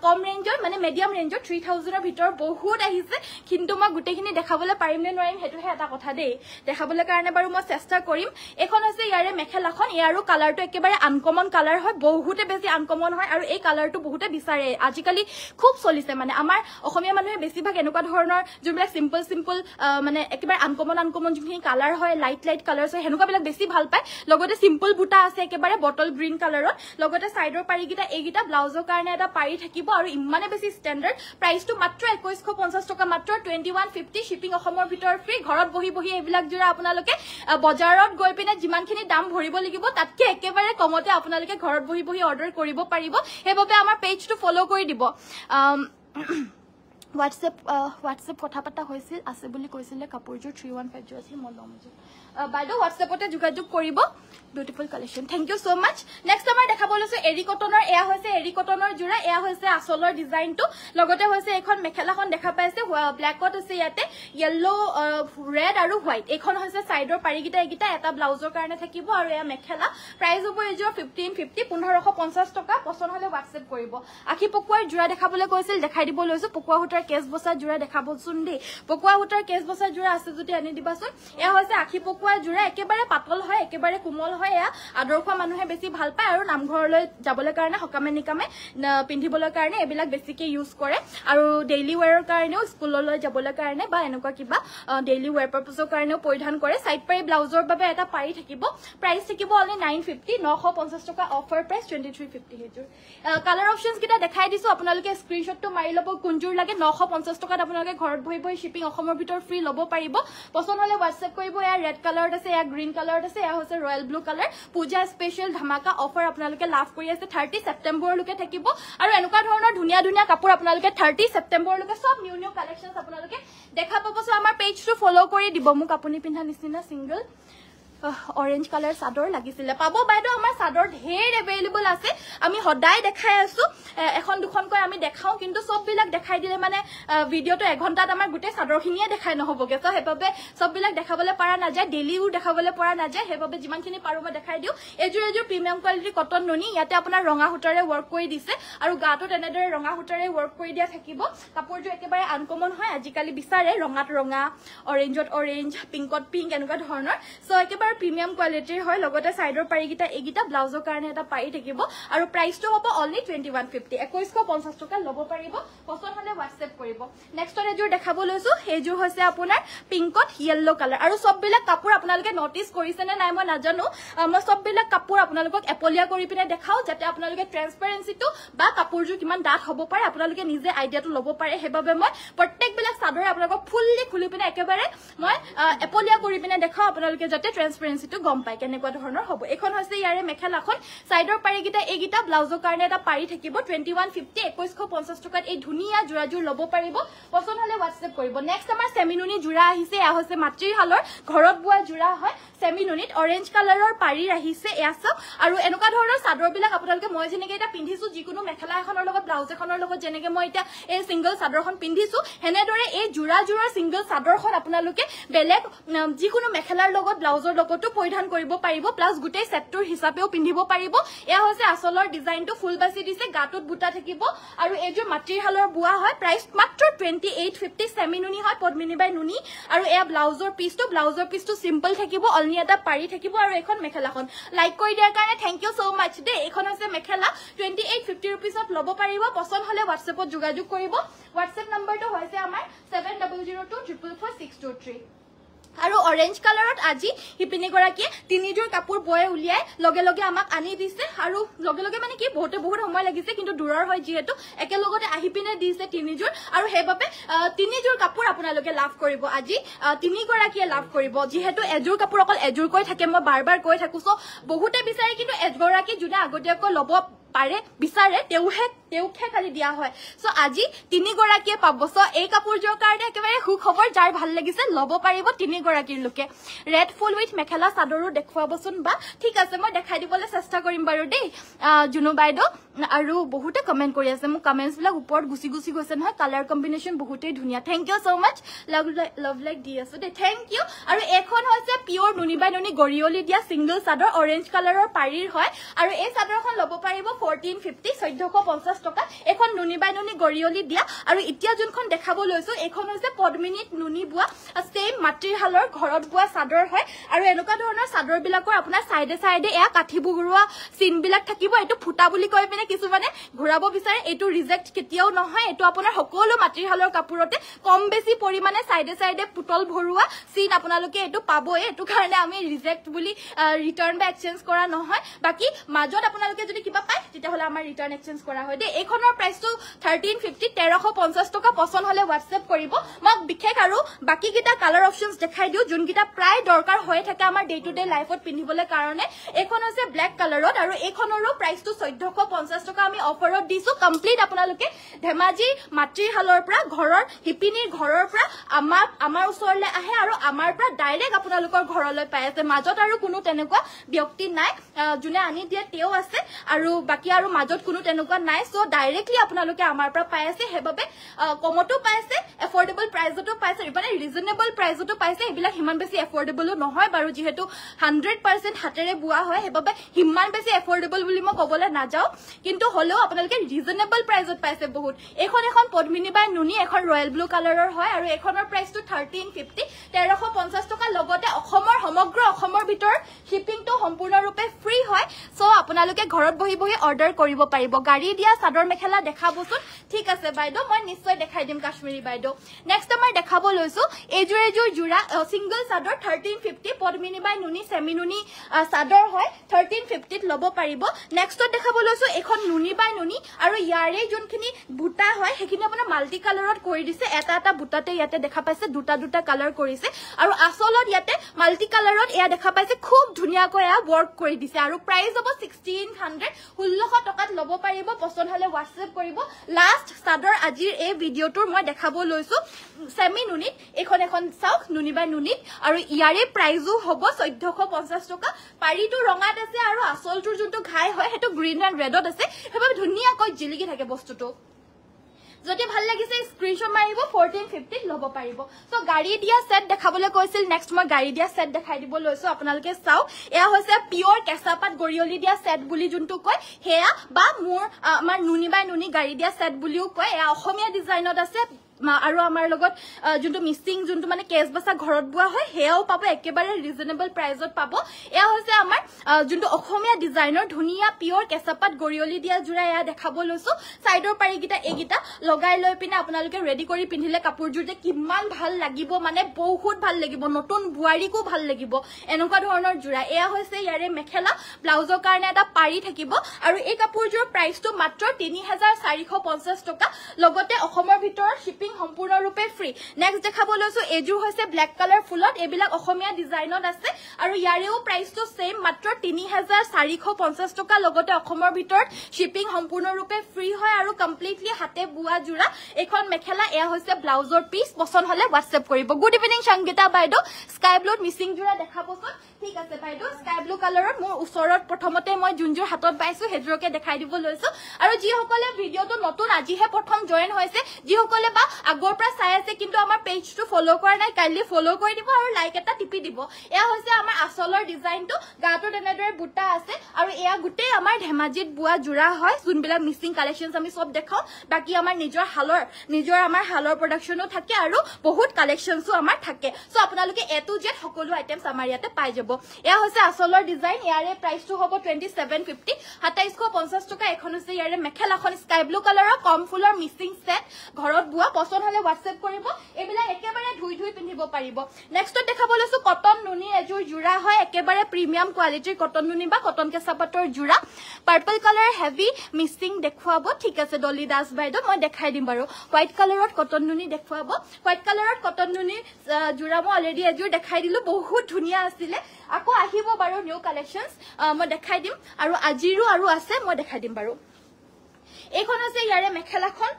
কম ৰেঞ্জৰ মানে মিডিয়াম ৰেঞ্জৰ 3000 ৰ ভিতৰ বহুত আহিছে কিন্তু মই গুটেখিনি দেখাবলৈ পাৰিম নে নোৱাৰিম হেতুহে এটা কথা দেই দেখাবলৈ কাৰণে বাৰু মই চেষ্টা কৰিম এখন আছে ইয়াৰে মেখেলাখন ইয়াৰো কালাৰটো একেবাৰে আনকমন কালাৰ হয় বহুতে বেছি আনকমন হয় আৰু এই কালাৰটো বহুতে বিচাৰে আজিকালি খুব চলিছে মানে আমাৰ অসমীয়া মানুহে বেছিভাগ এনেকুৱা ধৰণৰ যোনবিলাক সিম্পল মানে একেবাৰে আনকমন যোনখিনি কালাৰ হয় লাইট কালাৰছ হয় হেনুকা বিলাক বেছি ভাল পায় লগতে সিম্পল বুটা আছে একেবাৰে বটল গ্ৰীন কালাৰত লগতে সাইডৰ পাৰিগিটা এগিটা ব্লাউজৰ কাৰণে এটা পাৰি থাকিব আৰু ইমানে বেছি ষ্টেণ্ডাৰ্ড প্ৰাইসটো মাত্ৰ 2150 টকা মাত্ৰ 2150 শিপিং অসমৰ ভিতৰ ফ্ৰী ঘৰত বহি এইবিলাক জোৰা আপোনালোকে বজাৰত গৈ পিনে যিমানখিনি দাম ভৰিব লাগিব তাতকে একেবাৰে কমতে আপোনালোকে ঘৰত বহি অৰ্ডাৰ কৰিব পাৰিব হেবাবে আমাৰ পেজটো ফলো কৰি দিব WhatsApp কথা পাতা হৈছিল আছে বুলি কৈছিলে কাপোৰজোৰ 3150 আছিল মই লম বাইদেউ হোৱাটছএপতে যোগাযোগ কৰিব beautiful collection thank you so much next আমাৰ দেখাব লৈছো এৰি কটনৰ এয়া হৈছে এৰি কটনৰ জোৰা এয়া হৈছে আসলৰ ডিজাইনটো লগতে হৈছে এখন মেখেলাখন দেখা পাইছে ব্ল্যাকত আছে ইয়াতে ইয়েলো ৰেড আৰু হোৱাইট এখন হৈছে সাইডৰ পাৰিগিটা এগিটা এটা ব্লাউজৰ কাৰণে থাকিব আৰু এয়া মেখেলা প্ৰাইস হ'ব এজোৰ 1550 1550 টকা পছন্দ হলে হোৱাটছএপ কৰিব আখি পকুৱাৰ জোৰা দেখাবলৈ কৈছিল দেখাই দিব লৈছো পকুৱা হুটাৰ কেছ বসা জোৰা দেখাবচোন দেই পকুৱা হুটাৰ কেছ বসা জোৰা আছে যদি আনি দিবাচোন এয়া হৈছে আখি পকুৱাৰ জোৰা একেবাৰে পাতল হয় একেবাৰে কোমল হয় এয়া আদৰ্শ মানুহে বেছি ভাল পায় আৰু নামঘৰলৈ যাবলৈ কাৰণে হকামে নিকামে পিন্ধিবলৈ কাৰণে এবিলাক বেছিকে ইউজ কৰে আৰু ডেইলি ওয়্যাৰৰ কাৰণেও স্কুললৈ যাবলৈ কাৰণে বা এনেকুৱা কিবা ডেইলি ওয়্যাৰ পাৰপাছৰ কাৰণেও পৰিধান কৰে সাইড পাৰি ব্লাউজৰ বাবে এটা পাৰি থাকিব প্ৰাইস থাকিব অনলি 950 950 টকা অফাৰ প্ৰাইস 2350 হেজুৰ কালাৰ অপশনস কিটা দেখাই দিছো আপোনালোকে স্ক্ৰিনশ্বটটো মাৰি লব কোনজুৰ লাগে 950 টকাত আপোনালোকে ঘৰত বহি বহি শিপিং অসমৰ ভিতৰ ফ্ৰী লব পাৰিব পছন্দ হলে হোৱাটছএপ কৰিব এয়া ৰেড কালাৰত আছে এয়া গ্ৰীণ কালাৰত আছে এয়া হৈছে ৰয়েল ব্লু কালাৰ পূজা স্পেশাল ধামাকা অফাৰ আপোনালোকে লাভ কৰি আছে 30 সেপ্টেম্বৰলৈকে থাকিব আৰু এনেকুৱা ধৰণৰ ধুনীয়া ধুনীয়া কাপোৰ আপোনালোকে 30 সেপ্টেম্বৰলৈকে সব নিউ নিউ কালেকশনস আপোনালোকে দেখা পাব সো আমাৰ পেজটো ফলো কৰি দিব মোক আপুনি পিন্ধা নিচিনা সিঙ্গল orange color চাদৰ লাগিছিলে পাবো বাইদেউ আমাৰ চাদৰ ঢেৰ अवेलेबल আছে আমি সদায় দেখাই আছো এখন দুখন কৈ আমি দেখাও কিন্তু সব বিলাক দেখাই দিলে মানে ভিডিওটো 1 ঘণ্টাত আমাৰ গুটে চাদৰখিনিয়ে দেখাই নহবগে তো হেবাবে সব বিলাক দেখাবলৈ পাৰা না যায় ডেইলিও দেখাবলৈ পাৰা না যায় হেবাবে যিমানখিনি পাৰো মই দেখাই দিও Azure Azure premium quality cotton ননি ইয়াতে আপোনাৰ ৰঙা হুটাৰে ওয়াৰ্ক কৰি দিছে আৰু গাটো তেনেদৰে ৰঙা হুটাৰে ওয়াৰ্ক কৰি দিয়া থাকিব কাপোৰটো একেবাৰে আনকমন হয় আজিকালি বিচাৰে ৰঙাত ৰঙা অৰেঞ্জত অৰেঞ্জ পিংকত পিংক এনেকুৱা ধৰণৰ সো একেবাৰে প্ৰিমিয়াম কোৱালিটিৰ হয় লগতে সাইডৰ পাৰিগিটা এগিটা ব্লাউজৰ কাৰণে এটা পাৰি থাকিব আৰু প্ৰাইসটো হ'ব অনলি 2150 2150 টকা ল'ব পাৰিব পছন্দ হলে হোৱাটছএপ কৰিব নেক্সট এজুৰ দেখাব লৈছো হেজুৰ হৈছে আপোনাৰ পিংকত ইয়েলো কালাৰ আৰু সববিলাক কাপোৰ আপোনালোকে নটিস কৰিছে নে নাই মই নাজানো মই সববিলাক কাপোৰ আপোনালোকক এপলিয়া কৰি পিনে দেখাও যাতে আপোনালোকে ট্ৰান্সপাৰেন্সিটো বা কাপোৰজুৰ কিমান ডাঠ হ'ব পাৰে আপোনালোকে নিজে আইডিয়াটো ল'ব পাৰে হেবাবে মই প্ৰত্যেকবিলাক চাদৰ আপোনালোকক ফুললি খুলি পিনে একেবাৰে মই এপলিয়া কৰি পিনে দেখাও আপোনালোকে যাতে ট্ৰান্সপাৰেন্সিটো গম পায় কেনেকুৱা ধৰণৰ হ'ব এখন হৈছে ইয়াৰে মেখেলাখন সাইডৰ পাৰিগিটা এগিটা ব্লাউজৰ কাৰণে এটা পাৰি থাকিব 2150 2150 টকাত এই ধুনীয়া জোৰাজুৰ ল'ব পাৰিব পছন্দ হলে হোৱাটছএপ কৰিব নেক্সট আমাৰ সেমিনুনি জোৰা আহিছে এয়া হৈছে মাতৃৰ হালৰ ঘৰত বোৱা জোৰা হয় সেমিনুনিত অৰেঞ্জ কালাৰৰ পাৰি আহিছে এয়াছ আৰু এনেকুৱা ধৰণৰ চাদৰবিলাক আপোনালোকে মই যেনেকৈ এটা পিন্ধিছো যিকোনো মেখেলা এখনৰ লগত ব্লাউজ এখনৰ লগত যেনেকৈ মই এটা এই সিঙ্গল চাদৰখন পিন্ধিছো হেনেদৰে এই জোৰাজুৰৰ সিঙ্গল চাদৰখন আপোনালোকে বেলেগ যিকোনো মেখেলাৰ লগত ব্লাউজৰ লগতো পৰিধান কৰিব পাৰিব প্লাস গুটেই সেটটোৰ হিচাপেও পিন্ধিব পাৰিব এয়া হৈছে আসলৰ ডিজাইনটো ফুল বাছি দিছে গাটোত বুটা থাকিব আৰু এজুৰ মাতৃৰ হালৰ বুৱা হয় প্ৰাইস মাত্ৰ 2850 সেমিনুনি হয় পদ্মিনী বাই নুনি আৰু এয়া ব্লাউজৰ পিসটো সিম্পল থাকিব অনলি এটা পাৰি থাকিব আৰু এখন মেখেলাখন লাইক কৰি দিয়াৰ কাৰণে থ্যাংক ইউ সো মাচ দে এখন হৈছে মেখেলা 2850 रुपीसত ল'ব পাৰিব পছন্দ হলে হোৱাটছএপত যোগাযোগ কৰিব হোৱাটছএপ নম্বৰটো হৈছে আমাৰ 7002444623 আৰু অৰেঞ্জ কালাৰত আজি হিপিনি গৰাকী তিনিজোৰ কাপোৰ বয়ে উলিয়াই লগে লগে আমাক আনি দিছে আৰু লগে লগে মানে কি বহুত সময় লাগিছে কিন্তু দূৰৰ হয় যেহেতু একেলগতে আহি পিনে দিছে তিনিজোৰ আৰু হেবাবে তিনিজোৰ কাপোৰ আপোনালোকে লাভ কৰিব আজি তিনি গৰাকীয়ে লাভ কৰিব যেহেতু এজোৰ কাপোৰ অকল এজোৰ কৈ থাকে মই বাৰবাৰ কৈ থাকো সো বহুতে বিচাৰে কিন্তু এজগৰাকী যোনে আগতীয়াকৈ ল'ব পাৰে বিচাৰে তেউহে খালি দিয়া হয় সো আজি তিনি গৰাকীয়ে পাব সো এই কাপোৰজোৰ কাৰণে একেবাৰে সুখবৰ যাৰ ভাল লাগিছে ল'ব পাৰিব তিনি গৰাকীৰ লোকে ৰেড ফুল উইথ মেখেলা চাদৰো দেখুৱাবচোন বা ঠিক আছে মই দেখাই দিবলৈ চেষ্টা কৰিম বাৰু দেই জুনু বাইদেউ আৰু বহুতে কমেন্ট কৰি আছে মোক কমেন্টছ বিলাক ওপৰত গুছি গৈছে নহয় কালাৰ কম্বিনেশন বহুতেই ধুনীয়া thank you so much love like দি আছো দে থ্যাংক ইউ আৰু এখন হৈছে পিওৰ নুনি বাই নুনি গৰিয়লি দিয়া সিঙ্গল চাদৰ অৰেঞ্জ কালাৰৰ পাৰিৰ হয় আৰু এই চাদৰখন ল'ব পাৰিব 1450 1450 টকা এখন নুনি বাই নুনি গৰিয়লি দিয়া আৰু এতিয়া যোনখন দেখাব লৈছো এখন হৈছে পদ্মিনীত নুনি বুৱা সেম মাতৃৰ হালৰ ঘৰত বুৱা চাদৰ হয় আৰু এনেকুৱা ধৰণৰ চাদৰ বিলাকৰ আপোনাৰ সাইডে সাইডে এয়া কাঠি বুগুৰুৱা সিন বিলাক থাকিব এটো ফুটা বুলি কয় পিনে কিছু মানে ঘুৰাব বিচাৰে এটো ৰিজেক্ট কেতিয়াও নহয় এটো আপোনাৰ সকলো মাতৃৰ হালৰ কাপোৰতে কম বেছি পৰিমাণে সাইডে সাইডে পুতল ভৰুৱা সিন আপোনালোকে এটো পাবই এটো কাৰণে আমি ৰিজেক্ট বুলি ৰিটাৰ্ন বা এক্সচেঞ্জ কৰা নহয় বাকি মাজত আপোনালোকে যদি কিবা পায় তেতিয়া হলে আমাৰ ৰিটাৰ্ন এক্সচেঞ্জ কৰা হয় দে এখনৰ প্ৰাইসটো 1350 1350 টকা পছন্দ হলে হোৱাটছএপ কৰিব মই বিশেষ আৰু বাকি কিটা কালাৰ অপশনস দেখাই দিও যোন কিটা প্ৰায় দৰকাৰ হৈ থাকে আমাৰ ডে টু ডে লাইফত পিন্ধিবলৈ কাৰণে এখন হৈছে ব্ল্যাক কালাৰত আৰু এখনৰো প্ৰাইসটো 1450 2150 টকা আমি অফাৰত দিছো কমপ্লিট আপোনালোকে ধেমাজি মাতৃৰ হালৰ পৰা ঘৰৰ হিপিনীৰ ঘৰৰ পৰা আমাৰ ওচৰলৈ আহে আৰু আমাৰ পৰা ডাইৰেক্ট আপোনালোকৰ ঘৰলৈ পাই আছে মাজত আৰু কোনো তেনেকুৱা ব্যক্তি নাই যোনে আনি দিয়ে তেও আছে আৰু বাকি আৰু মাজত কোনো তেনেকুৱা নাই সো ডাইৰেক্টলি আপোনালোকে আমাৰ পৰা পাই আছে হেবাবে কমটো পাইছে এফৰ্ডেবল প্ৰাইসতো পাইছে মানে ৰিজনেবল প্ৰাইসতো পাইছে এবিলাক হিমান বেছি এফৰ্ডেবল নহয় বাৰু যেহেতু 100% হাতেৰে বুৱা হয় হেবাবে হিমান বেছি এফৰ্ডেবল বুলি মই কবলে না যাও কিন্তু হলেও আপোনালোকে ৰিজনেবল প্ৰাইসত পাইছে বহুত এখন পদ্মিনী বাই নুনি এখন ৰয়েল ব্লু কালাৰৰ হয় আৰু এখনৰ প্ৰাইসটো 1350 1350 টকা লগতে অসমৰ সমগ্ৰ অসমৰ ভিতৰ শিপিংটো সম্পূৰ্ণৰূপে ফ্ৰী হয় সো আপোনালোকে ঘৰত বহি বহি অৰ্ডাৰ কৰিব পাৰিব গাড়ী দিয়া চাদৰ মেখেলা দেখাবচোন ঠিক আছে বাইদো মই নিশ্চয় দেখাই দিম কাশ্মীৰী বাইদো নেক্সট আমাৰ দেখাব লৈছো এজোৰ জোৰা সিঙ্গল চাদৰ 1350 পদ্মিনী বাই নুনি সেমি নুনি চাদৰ হয় 1350 ত লব পাৰিব নেক্সটত দেখাব লৈছো এখন নুনি বাই নুনি আৰু ইয়াৰে যোনখিনি বুটা হয় হেখিনি আপোনাৰ মাল্টি কালাৰত কৰি দিছে এটা বুটাতে ইয়াতে দেখা পাইছে দুটা কালাৰ কৰিছে আৰু আসলত ইয়াতে মাল্টি কালাৰত এয়া দেখা পাইছে খুব ধুনিয়াকৈ এয়া ওয়াৰ্ক কৰি দিছে আৰু প্ৰাইস হ'ব 1600 1600 টকাত লব পাৰিব পছন্দ হলে WhatsApp কৰিব লাষ্ট চাদৰ আজিৰ এই ভিডিওটোৰ মই দেখাব লৈছো সেমি নুনিত এখন চাওক নুনি বাই নুনিত আৰু ইয়াৰে প্ৰাইসও হ'ব 1450 টকা পাৰিটো ৰঙাত আছে আৰু আসলটোৰ যোনটো ঘাই হয় হেতু গ্ৰীন এন্ড ৰেডত আছে হেবাবে ধুনিয়াকৈ জিলিকি থাকে বস্তুটো যদি ভাল লাগিছে স্ক্ৰিনশ্বট মাৰিব 1450 লব পাৰিব সো গাড়ী দিয়া সেট দেখাবলৈ কৈছিল নেক্সট মই গাড়ী দিয়া সেট দেখাই দিব লৈছো আপোনালোকে চাও এয়া হৈছে পিওৰ কেঁচাপাত গৰিয়লি দিয়া সেট বুলি যোনটো কয় হেয়া বা মোৰ আমাৰ নুনি বাই নুনি গাড়ী দিয়া সেট বুলিও কয় এয়া অসমীয়া ডিজাইনত আছে আৰু আমাৰ লগত যোনটো মিক্সিং যোনটো মানে কেছ বাছা ঘৰত বুৱা হয় হেয়াও পাব একেবাৰে ৰিজনেবল প্ৰাইসত পাব এয়া হৈছে আমাৰ যোনটো অসমীয়া ডিজাইনৰ ধুনিয়া পিওৰ কেঁচাপাত গৰিয়লি দিয়া জোৰা এয়া দেখাব লৈছো সাইডৰ পাৰিগিটা এগিটা লগাই লৈ পিনে আপোনালোকে ৰেডি কৰি পিন্ধিলে কাপোৰজোৰ যে কিমান ভাল লাগিব মানে বহুত ভাল লাগিব নতুন বুৱাৰীকো ভাল লাগিব এনেকুৱা ধৰণৰ জোৰা এয়া হৈছে ইয়াৰে মেখেলা ব্লাউজৰ কাৰণে এটা পাৰি থাকিব আৰু এই কাপোৰজোৰ প্ৰাইসটো মাত্ৰ 3450 টকা লগতে অসমৰ ভিতৰৰ শিপিং সম্পূৰ্ণৰূপে ফ্ৰী নেক্সট দেখাব লৈছো এজু হৈছে ব্ল্যাক কালাৰ ফুলত এবিলাক অসমীয়া ডিজাইনত আছে আৰু ইয়াৰেও প্ৰাইসটো সেম মাত্ৰ 3450 টকা লগতে অসমৰ ভিতৰত শিপিং সম্পূৰ্ণৰূপে ফ্ৰী হয় আৰু কমপ্লিটলি হাতে বুৱা জোৰা এখন মেখেলা এয়া হৈছে ব্লাউজৰ পিস পছন্দ হলে WhatsApp কৰিব গুড ইভিনিং সংগীতা বাইদো স্কাই ব্লুত মিসিং জোৰা দেখাবচোন ঠিক আছে বাইদো স্কাই ব্লু কালাৰত মোৰ ওচৰত প্ৰথমতে মই যোনজোৰ হাতত পাইছো হেজৰকে দেখাই দিব লৈছো আৰু যি সকলে ভিডিওটো নতুন আজিহে প্ৰথম জয়েন হৈছে যি সকলে বা আগৰ পৰা চাই আছে কিন্তু আমাৰ পেজটো ফলো কৰা নাই কাইলি ফলো কৰি দিব আৰু লাইক এটা টিপি দিব এয়া হৈছে আমাৰ আসলৰ ডিজাইনটো গাটো তেনেদৰে বুটা আছে আৰু এয়া গুটে আমাৰ ধেমাজিত বুৱা জোৰা হয় যোনবিলাক মিসিং কালেকশনস আমি সব দেখাও বাকি আমাৰ নিজৰ আমাৰ হালৰ প্ৰডাকশনো থাকে আৰু বহুত কালেকশনসও আমাৰ থাকে সো আপোনালোকে এটু জেড সকলো আইটেমস আমাৰ ইয়াতে পাই যাব এয়া হৈছে আসলৰ ডিজাইন ইয়াৰে প্ৰাইসটো হ'ব 2750 2750 টকা এখন হৈছে ইয়াৰে মেখেলাখন স্কাই ব্লু কালাৰৰ কম ফুলৰ মিসিং সেট ঘৰত বুৱা পছন্দ হলে WhatsApp কৰিব এবিলা একেবাৰে ধুই পিন্ধিব পাৰিব নেক্সটত দেখাব লৈছো কটন নুনি এজোৰ জোৰা হয় একেবাৰে প্ৰিমিয়াম কোৱালিটিৰ কটন নুনি বা কটন কেঁচাপাতৰ জোৰা পাৰ্পল কালাৰ হেভি মিক্সিং দেখুৱাব ঠিক আছে ডলি দাস বাইদো মই দেখাই দিম বাৰু হোৱাইট কালাৰত কটন নুনি দেখুৱাব হোৱাইট কালাৰত কটন নুনি জোৰা মই অলৰেডি এজোৰ দেখাই দিলো বহুত ধুনিয়া আছিল আকৌ আহিব বাৰু নিউ কালেকশনস মই দেখাই দিম আৰু আজিৰো আৰু আছে মই দেখাই দিম বাৰু এখন আছে ইয়াৰে মেখেলাখন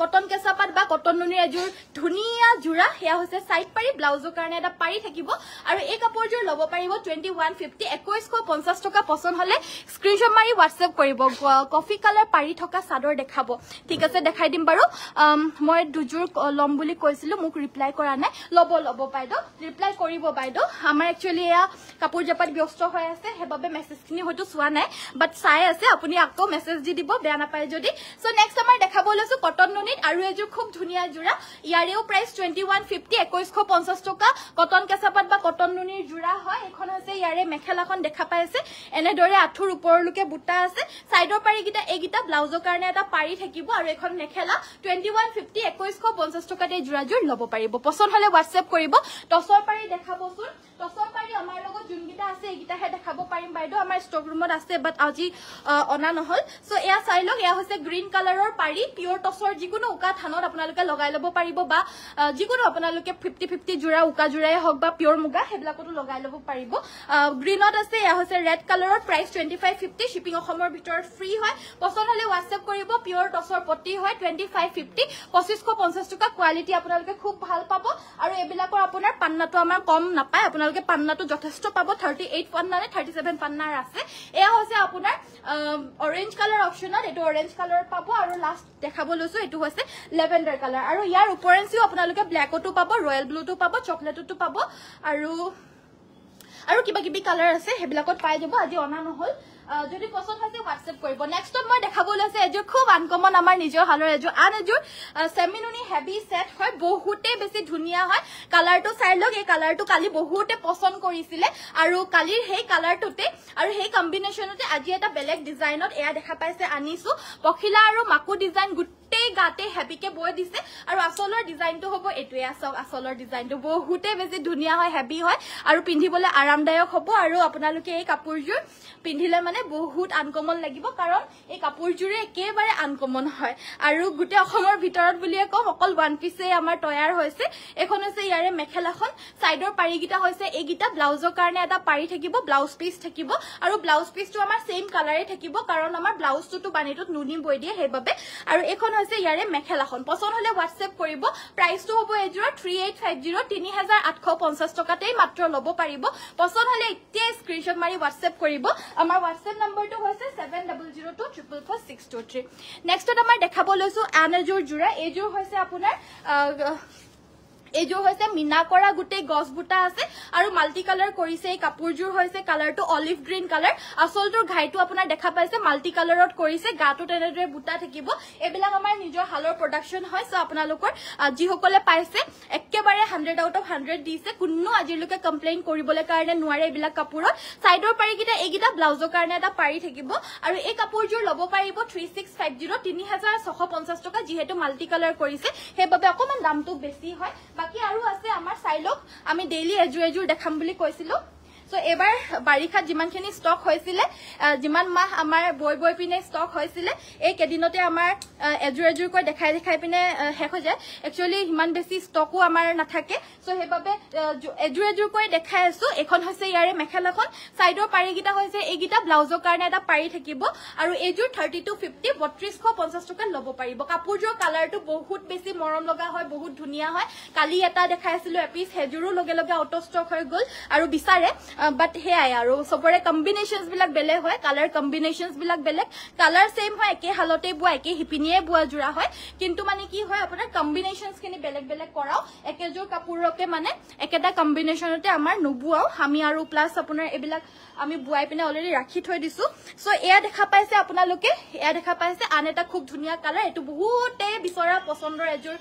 কটন কেঁচাপাত বা কটন নুনি এজোৰ ধুনিয়া জোৰা হেয়া হৈছে সাইড পাৰি ব্লাউজৰ কাৰণে এটা পাৰি থাকিব আৰু এই কাপোৰজোৰ লব পাৰিব 2150 2150 টকা পছন্দ হলে স্ক্ৰিনশ্বট মাৰি WhatsApp কৰিব কফি কালাৰ পাৰি থকা চাদৰ দেখাব ঠিক আছে দেখাই দিম বাৰু মই দুজোৰ লম বুলি কৈছিলো মোক ৰিপ্লাই কৰা নাই লব বাইদো ৰিপ্লাই কৰিব বাইদো আমাৰ একচুয়ালি এয়া কাপোৰ জাপাত ব্যস্ত হৈ আছে হেবাবে মেছেজখিনি হয়তো চোৱা নাই বাট চাই আছে আপুনি আকৌ মেছেজ দি দিব বেয়া নাপায় যদি সো নেক্সট আমাৰ দেখাব লৈছো কটন নুনিত আৰু এজোৰ খুব ধুনিয়া জোৰা ইয়াৰেও প্ৰাইস 2150 2150 টকা কটন কেঁচাপাত বা কটন নুনিৰ জোৰা হয় এখন হৈছে ইয়াৰে মেখেলাখন দেখা পাইছে এনেদৰে আঠুৰ ওপৰলৈকে বুটা আছে সাইডৰ পাৰিগিটা এগিটা ব্লাউজৰ কাৰণে এটা পাৰি থাকিব আৰু এখন মেখেলা 2150 2150 টকাতে জোৰাজোৰ লব পাৰিব পছন্দ হলে WhatsApp কৰিব টছৰ পাৰি দেখাবচোন টছৰ পাৰি আমাৰ লগত যোনকিটা আছে এইকিটাহে দেখাব পাৰিম বাইদেউ আমাৰ ষ্টক ৰুমত আছে বাট আজি অনা নহল সো এয়া চাই লওক এয়া হৈছে গ্ৰীণ কালাৰৰ পাৰি পিওৰ টছৰ যিকোনো উকা থানত আপোনালোকে লগাই ল'ব পাৰিব বা যিকোনো আপোনালোকে 50-50 জোৰা উকা জোৰাই হওক বা পিওৰ মুগা হেবিলাকতো লগাই ল'ব পাৰিব গ্ৰীণত আছে এয়া হৈছে ৰেড কালাৰৰ প্ৰাইস 2550 শিপিং অসমৰ ভিতৰত ফ্ৰী হয় পছন্দ হলে WhatsApp কৰিব পিওৰ টছৰ পটি হয় 2550 2550 টকা কোৱালিটি আপোনালোকে খুব ভাল পাব আৰু এবিলাকৰ আপোনাৰ পান্নাটো আমাৰ কম নাপায় আপোনালোকে পান্নাটো যথেষ্ট পাব 38 পান্না নে 37 পান্নাৰ আছে এয়া হৈছে আপোনাৰ অৰেঞ্জ কালাৰ অপচনত এটো অৰেঞ্জ কালাৰ পাব আৰু লাষ্ট দেখাব লৈছো এটো হৈছে লেভেন্ডাৰ কালাৰ আৰু ইয়াৰ উপৰেঞ্চিও আপোনালোকে ব্ল্যাকটো পাব ৰয়্যাল ব্লুটো পাব চকলেটটো পাব আৰু কিবা কিবি কালাৰ আছে হেবিলাকত পাই যাব আজি অনা নহল যদি পছন্দ হৈছে WhatsApp কৰিব নেক্সটত মই দেখাব লৈছে এজোৰ খুব আনকমন আমাৰ নিজৰ হালৰ এজোৰ আন এজোৰ সেমিনুনি হেভি সেট হয় বহুতে বেছি ধুনিয়া হয় কালাৰটো চাই লওক এই কালাৰটো কালি বহুতে পছন্দ কৰিছিলে আৰু কালিৰ সেই কালাৰটোতে আৰু সেই কম্বিনেশনতে আজি এটা বেলেগ ডিজাইনত এয়া দেখা পাইছে আনিছো পখিলা আৰু মাকু ডিজাইন গুটেই গাতে হেভিকে বৈ দিছে আৰু আসলৰ ডিজাইনটো হ'ব এটোৱে সব আসলৰ ডিজাইনটো বহুতে বেছি ধুনিয়া হয় হেভি হয় আৰু পিন্ধিবলৈ আৰামদায়ক হ'ব আৰু আপোনালোকে এই কাপোৰজোৰ পিন্ধিলে মানে বহুত আনকমন লাগিব কাৰণ এই কাপোৰজোৰে একেবাৰে আনকমন হয় আৰু গুটে অসমৰ ভিতৰত বুলিয়ে কম অকল ওয়ান পিছে আমাৰ তৈয়াৰ হৈছে এখন হৈছে ইয়াৰে মেখেলাখন সাইডৰ পাৰিগিটা হৈছে এইগিটা ব্লাউজৰ কাৰণে এটা পাৰি থাকিব ব্লাউজ পিস থাকিব আৰু ব্লাউজ পিসটো আমাৰ সেম কালাৰে থাকিব কাৰণ আমাৰ ব্লাউজটো বানিটোত নুনি বৈ দিয়ে হেবাবে আৰু এখন হৈছে ইয়াৰে মেখেলাখন পছন্দ হলে WhatsApp কৰিব প্ৰাইসটো হ'ব এজোৰ 3850 3850 টকাতেই মাত্ৰ ল'ব পাৰিব পছন্দ হলে এতিয়া স্ক্ৰিনশ্বট মাৰি WhatsApp কৰিব আমাৰ WhatsApp নম্বৰটো হৈছে 7002444623 নেক্সটত আমাৰ দেখাব লৈছো আন এজোৰ জোৰা এজোৰ হৈছে আপোনাৰ এজোৰ হৈছে মিনা কৰা গুটে গছ বুটা আছে আৰু মাল্টি কালাৰ কৰিছে এই কাপোৰজোৰ হৈছে কালাৰটো অলিভ গ্ৰীণ কালাৰ আসলটোৰ ঘাইটো আপোনাৰ দেখা পাইছে মাল্টি কালাৰত কৰিছে গাটো তেনেদৰে বুটা থাকিব এবিলাক আমাৰ নিজৰ হালৰ প্ৰডাকশন হয় সো আপোনালোকৰ যিসকলে পাইছে একেবাৰে 100 আউট অফ 100 দিছে কোনো আজিলৈকে কমপ্লেইন কৰিবলৈ কাৰণে নোৱাৰে এবিলাক কাপোৰত সাইডৰ পাৰিকিটা এইগিটা ব্লাউজৰ কাৰণে এটা পাৰি থাকিব আৰু এই কাপোৰজোৰ ল'ব পাৰিব 3650 3650 টকা যেহেতু মাল্টি কালাৰ কৰিছে হেবাবে অকমান দামটো বেছি হয় বাকি আৰু আছে আমাৰ চাইলক আমি ডেইলি এজুৰ দেখাম বুলি কৈছিলো সো এবাৰ বাৰিখাত যিমানখিনি ষ্টক হৈছিলে যিমান মাহ আমাৰ বই পিনে ষ্টক হৈছিলে এই কেদিনতে আমাৰ এজুৰ কৈ দেখাই পিনে শেষ হৈ যায় একচুয়ালি ইমান বেছি ষ্টকও আমাৰ নাথাকে সো হেবাবে এজুৰ কৈ দেখাই আছো এখন হৈছে ইয়াৰে মেখেলাখন সাইডৰ পাৰিগিটা হৈছে এইগিটা ব্লাউজৰ কাৰণে এটা পাৰি থাকিব আৰু এজুৰ 3250 3250 টকা ল'ব পাৰিব কাপোৰজোৰ কালাৰটো বহুত বেছি মৰম লগা হয় বহুত ধুনিয়া হয় কালি এটা দেখাইছিলো এপিস হেজুৰো লগে লগে আউট অফ ষ্টক হৈ গল আৰু বিচাৰে but হেয়াই আৰু সবৰে কম্বিনেশনস বিলাক বেলেগ হয় কালাৰ কম্বিনেশনস বিলাক বেলেগ কালাৰ সেম হয় একে হালতে বুৱা একে হিপিনিয়ে বুৱা জুৰা হয় কিন্তু মানে কি হয় আপোনাৰ কম্বিনেশনস খিনি বেলেগ বেলেগ কৰাও একেজোৰ কাপোৰকে মানে একেটা কম্বিনেশনতে আমাৰ নুবুৱাও আমি আৰু প্লাস আপোনাৰ এবিলাক আমি বুৱাই পিনে অলৰেডি ৰাখি থৈ দিছো সো এয়া দেখা পাইছে আপোনালোকে এয়া দেখা পাইছে আন এটা খুব ধুনিয়া কালাৰ এটো বহুতে বিচৰা পছন্দৰ এজোৰ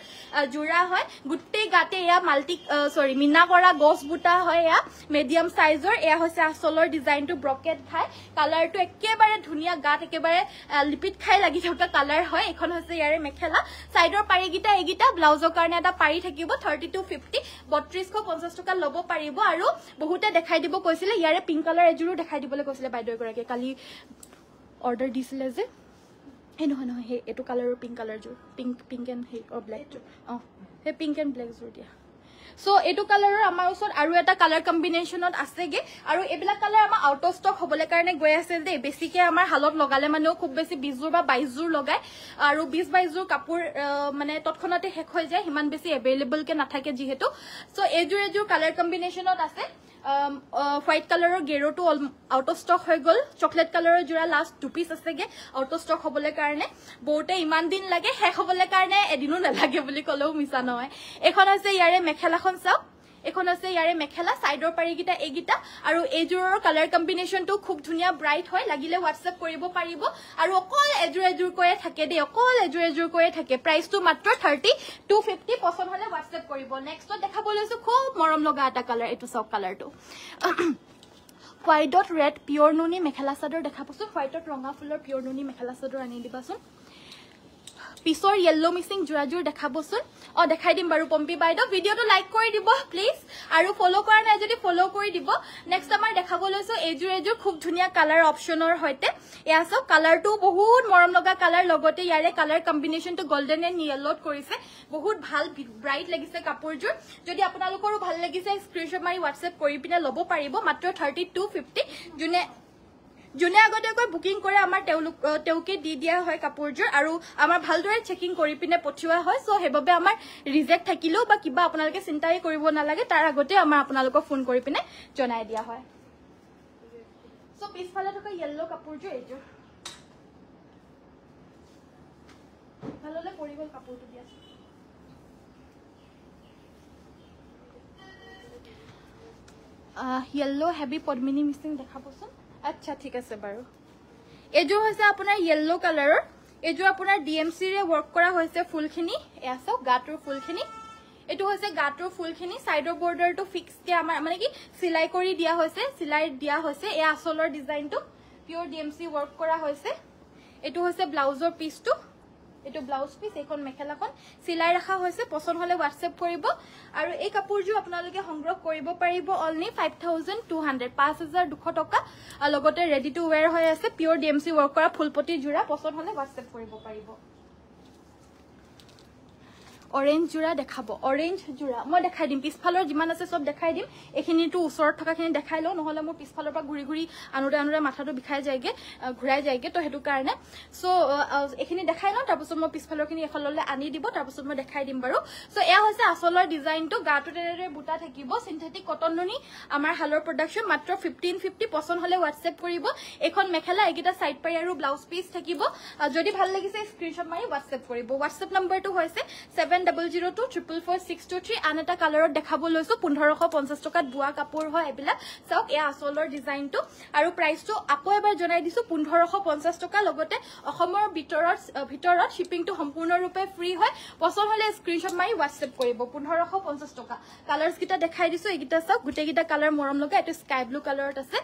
জুৰা হয় গুটে গাতে এয়া মাল্টি সৰি মিনা কৰা গছ বুটা হয় এয়া মিডিয়াম সাইজৰ এয়া হৈছে আসলৰ ডিজাইনটো ব্ৰকেট খাই কালাৰটো একেবাৰে ধুনিয়া গাত একেবাৰে লিপিট খাই লাগি থকা কালাৰ হয় এখন হৈছে ইয়াৰে মেখেলা সাইডৰ পাৰিগিটা এইগিটা ব্লাউজৰ কাৰণে এটা পাৰি থাকিব 3250 3250 টকা ল'ব পাৰিব আৰু বহুতে দেখাই দিব কৈছিলে ইয়াৰে পিংক কালাৰ এজুৰো দেখাই দিবলৈ কৈছিলে বাইদেউ গৰাকী কালি অৰ্ডাৰ দিছিলে যে হে নহয় হে এটো কালাৰৰ পিংক কালাৰ জুৰ পিংক এণ্ড হে ব্ল্যাক জুৰ হে পিংক এণ্ড ব্ল্যাক জুৰ দিয়া সো এটো কালাৰৰ আমাৰ ওচৰত আৰু এটা কালাৰ কম্বিনেশনত আছেগে আৰু এবিলাক কালাৰ আমাৰ আউট অফ ষ্টক হ'বলে কাৰণে গৈ আছে যে বেছিকে আমাৰ হালত লগালে মানেও খুব বেছি 20 জোৰ বা 22 জোৰ লগায় আৰু 20-22 জোৰ কাপোৰ মানে তৎক্ষণাতে শেষ হৈ যায় ইমান বেছি এভেইলেবল কে নাথাকে যেহেতু সো এজুৰ কালাৰ কম্বিনেশনত আছে হোয়াইট কালাৰৰ গেৰোটো আউট অফ ষ্টক হৈ গল চকলেট কালাৰৰ জোৰা লাষ্ট 2 পিস আছেগে আউট অফ ষ্টক হ'বলে কাৰণে বহুতে ইমান দিন লাগে শেষ হ'বলে কাৰণে এদিনো নালাগে বুলি কলেও মিছা নহয় এখন আছে ইয়াৰে মেখেলাখন চাও এখন আছে ইয়াৰে মেখেলা সাইডৰ পাৰিগিটা এইগিটা আৰু এজুৰৰ কালাৰ কম্বিনেশনটো খুব ধুনিয়া ব্ৰাইট হয় লাগিলে WhatsApp কৰিব পাৰিব আৰু অকল এজুৰ কৈয়ে থাকে দে অকল এজুৰ কৈয়ে থাকে প্ৰাইসটো মাত্ৰ 3250 পছন্দ হলে WhatsApp কৰিব নেক্সটত দেখাব লৈছো খুব মৰম লগা এটা কালাৰ এটো সব কালাৰটো হোয়াইটত ৰেড পিওৰ নুনি মেখেলা চাদৰ দেখা পাছো হোয়াইটত ৰঙা ফুলৰ পিওৰ নুনি মেখেলা চাদৰ আনি দিবাচোন পিছৰ য়েল্লো মিক্সিং জোৰাজোৰ দেখাবচোন দেখাই দিম বাৰু পম্পি বাইদেউ ভিডিঅটো লাইক কৰি দিব প্লিজ আৰু ফলো কৰা নাই যদি ফলো কৰি দিব নেক্সট আমাৰ দেখাব লৈছো এজোৰ খুব ধুনিয়া কালাৰ অপচনৰ হৈতে এয়া সব কালাৰটো বহুত মৰম লগা কালাৰ লগতে ইয়াৰে কালাৰ কম্বিনেশনটো গোল্ডেন এণ্ড ইয়েলোত কৰিছে বহুত ভাল ব্ৰাইট লাগিছে কাপোৰজোৰ যদি আপোনালোকৰো ভাল লাগিছে স্ক্ৰিনশ্বট মাৰি WhatsApp কৰি পিনে ল'ব পাৰিব মাত্ৰ 3250 জুনে আগতেকৈ বুকিং কৰে আমাৰ তেওকে দি দিয়া হয় কাপোৰজোৰ আৰু আমাৰ ভালদৰে চেকিং কৰি পিনে পঠিওৱা হয় সো হেবাবে আমাৰ ৰিজেক্ট থাকিলেও বা কিবা আপোনালোকে চিন্তাই কৰিব নালাগে তাৰ আগতে আমাৰ আপোনালোকক ফোন কৰি পিনে জনাই দিয়া হয় সো পিছফালে থকা য়েল্লো কাপোৰজোৰ এইজোৰ ভাললে পৰি গল কাপোৰটো দিয়া য়েল্লো হেভি পদ্মিনী মিক্সিং দেখাবচোন আচ্ছা ঠিক আছে বাৰু এজোৰ হৈছে আপোনাৰ য়েল্লো কালাৰৰ এজোৰ আপোনাৰ DMC ৰে ওয়াৰ্ক কৰা হৈছে ফুলখিনি এয়াসো গাটোৰ ফুলখিনি এটো হৈছে গাটোৰ ফুলখিনি সাইডৰ বৰ্ডাৰটো ফিক্স কে আমাৰ মানে কি সিলাই কৰি দিয়া হৈছে এ আসলৰ ডিজাইনটো পিওৰ DMC ওয়াৰ্ক কৰা হৈছে এটো হৈছে ব্লাউজৰ পিসটো এটো ব্লাউজ পিস এখন মেখেলাখন সিলাই ৰাখা হৈছে পছন্দ হলে WhatsApp কৰিব আৰু এই কাপোৰজু আপোনালোকে সংগ্ৰহ কৰিব পাৰিব অনলি 5200 5200 টকা লগতে ৰেডি টু ওয়্যাৰ হৈ আছে পিওৰ DMC ওয়াৰ্ক কৰা ফুলপটি জোৰা পছন্দ হলে WhatsApp কৰিব পাৰিব অৰেঞ্জ জোৰা দেখাবো অৰেঞ্জ জোৰা মই দেখাই দিম পিছফালৰ যিমান আছে সব দেখাই দিম এখিনিটো ওচৰত থকাখিনি দেখাই লও নহলে মোৰ পিছফালৰ পৰা ঘুৰি ঘুৰি আনুৰে মাথাটো বিখাই যায়গে ঘুৰাই যায়গে তো হেতু কাৰণে সো এখিনি দেখাই লও তাৰপিছত মই পিছফালৰখিনি এফাললে আনি দিব তাৰপিছত মই দেখাই দিম বাৰু সো এয়া হৈছে আসলৰ ডিজাইনটো গাটো তেৰে বুটা থাকিব সিনথেটিক কটন নুনি আমাৰ হালৰ প্ৰডাকশন মাত্ৰ 1550 পছন্দ হলে WhatsApp কৰিব এখন মেখেলা একিটা সাইড পাই আৰু ব্লাউজ পিস থাকিব যদি ভাল লাগিছে স্ক্ৰিনশ্বট মাৰি WhatsApp কৰিব WhatsApp নম্বৰটো হৈছে 7002444623 আন এটা কালাৰত দেখাব লৈছো 1550 টকাত বুয়া কাপোৰ হয় এবিলা সক এ আসলৰ ডিজাইনটো আৰু প্ৰাইসটো আকৌ এবাৰ জনাই দিছো 1550 টকা লগতে অসমৰ ভিতৰত শিপিংটো সম্পূৰ্ণৰূপে ফ্ৰী হয় পছন্দ হলে স্ক্ৰিনশ্বট মাৰি WhatsApp কৰিব 1550 টকা কালাৰস কিটা দেখাই দিছো একিটা সব গুটেকিটা কালাৰ মৰম লগা এটো স্কাই ব্লু কালাৰত আছে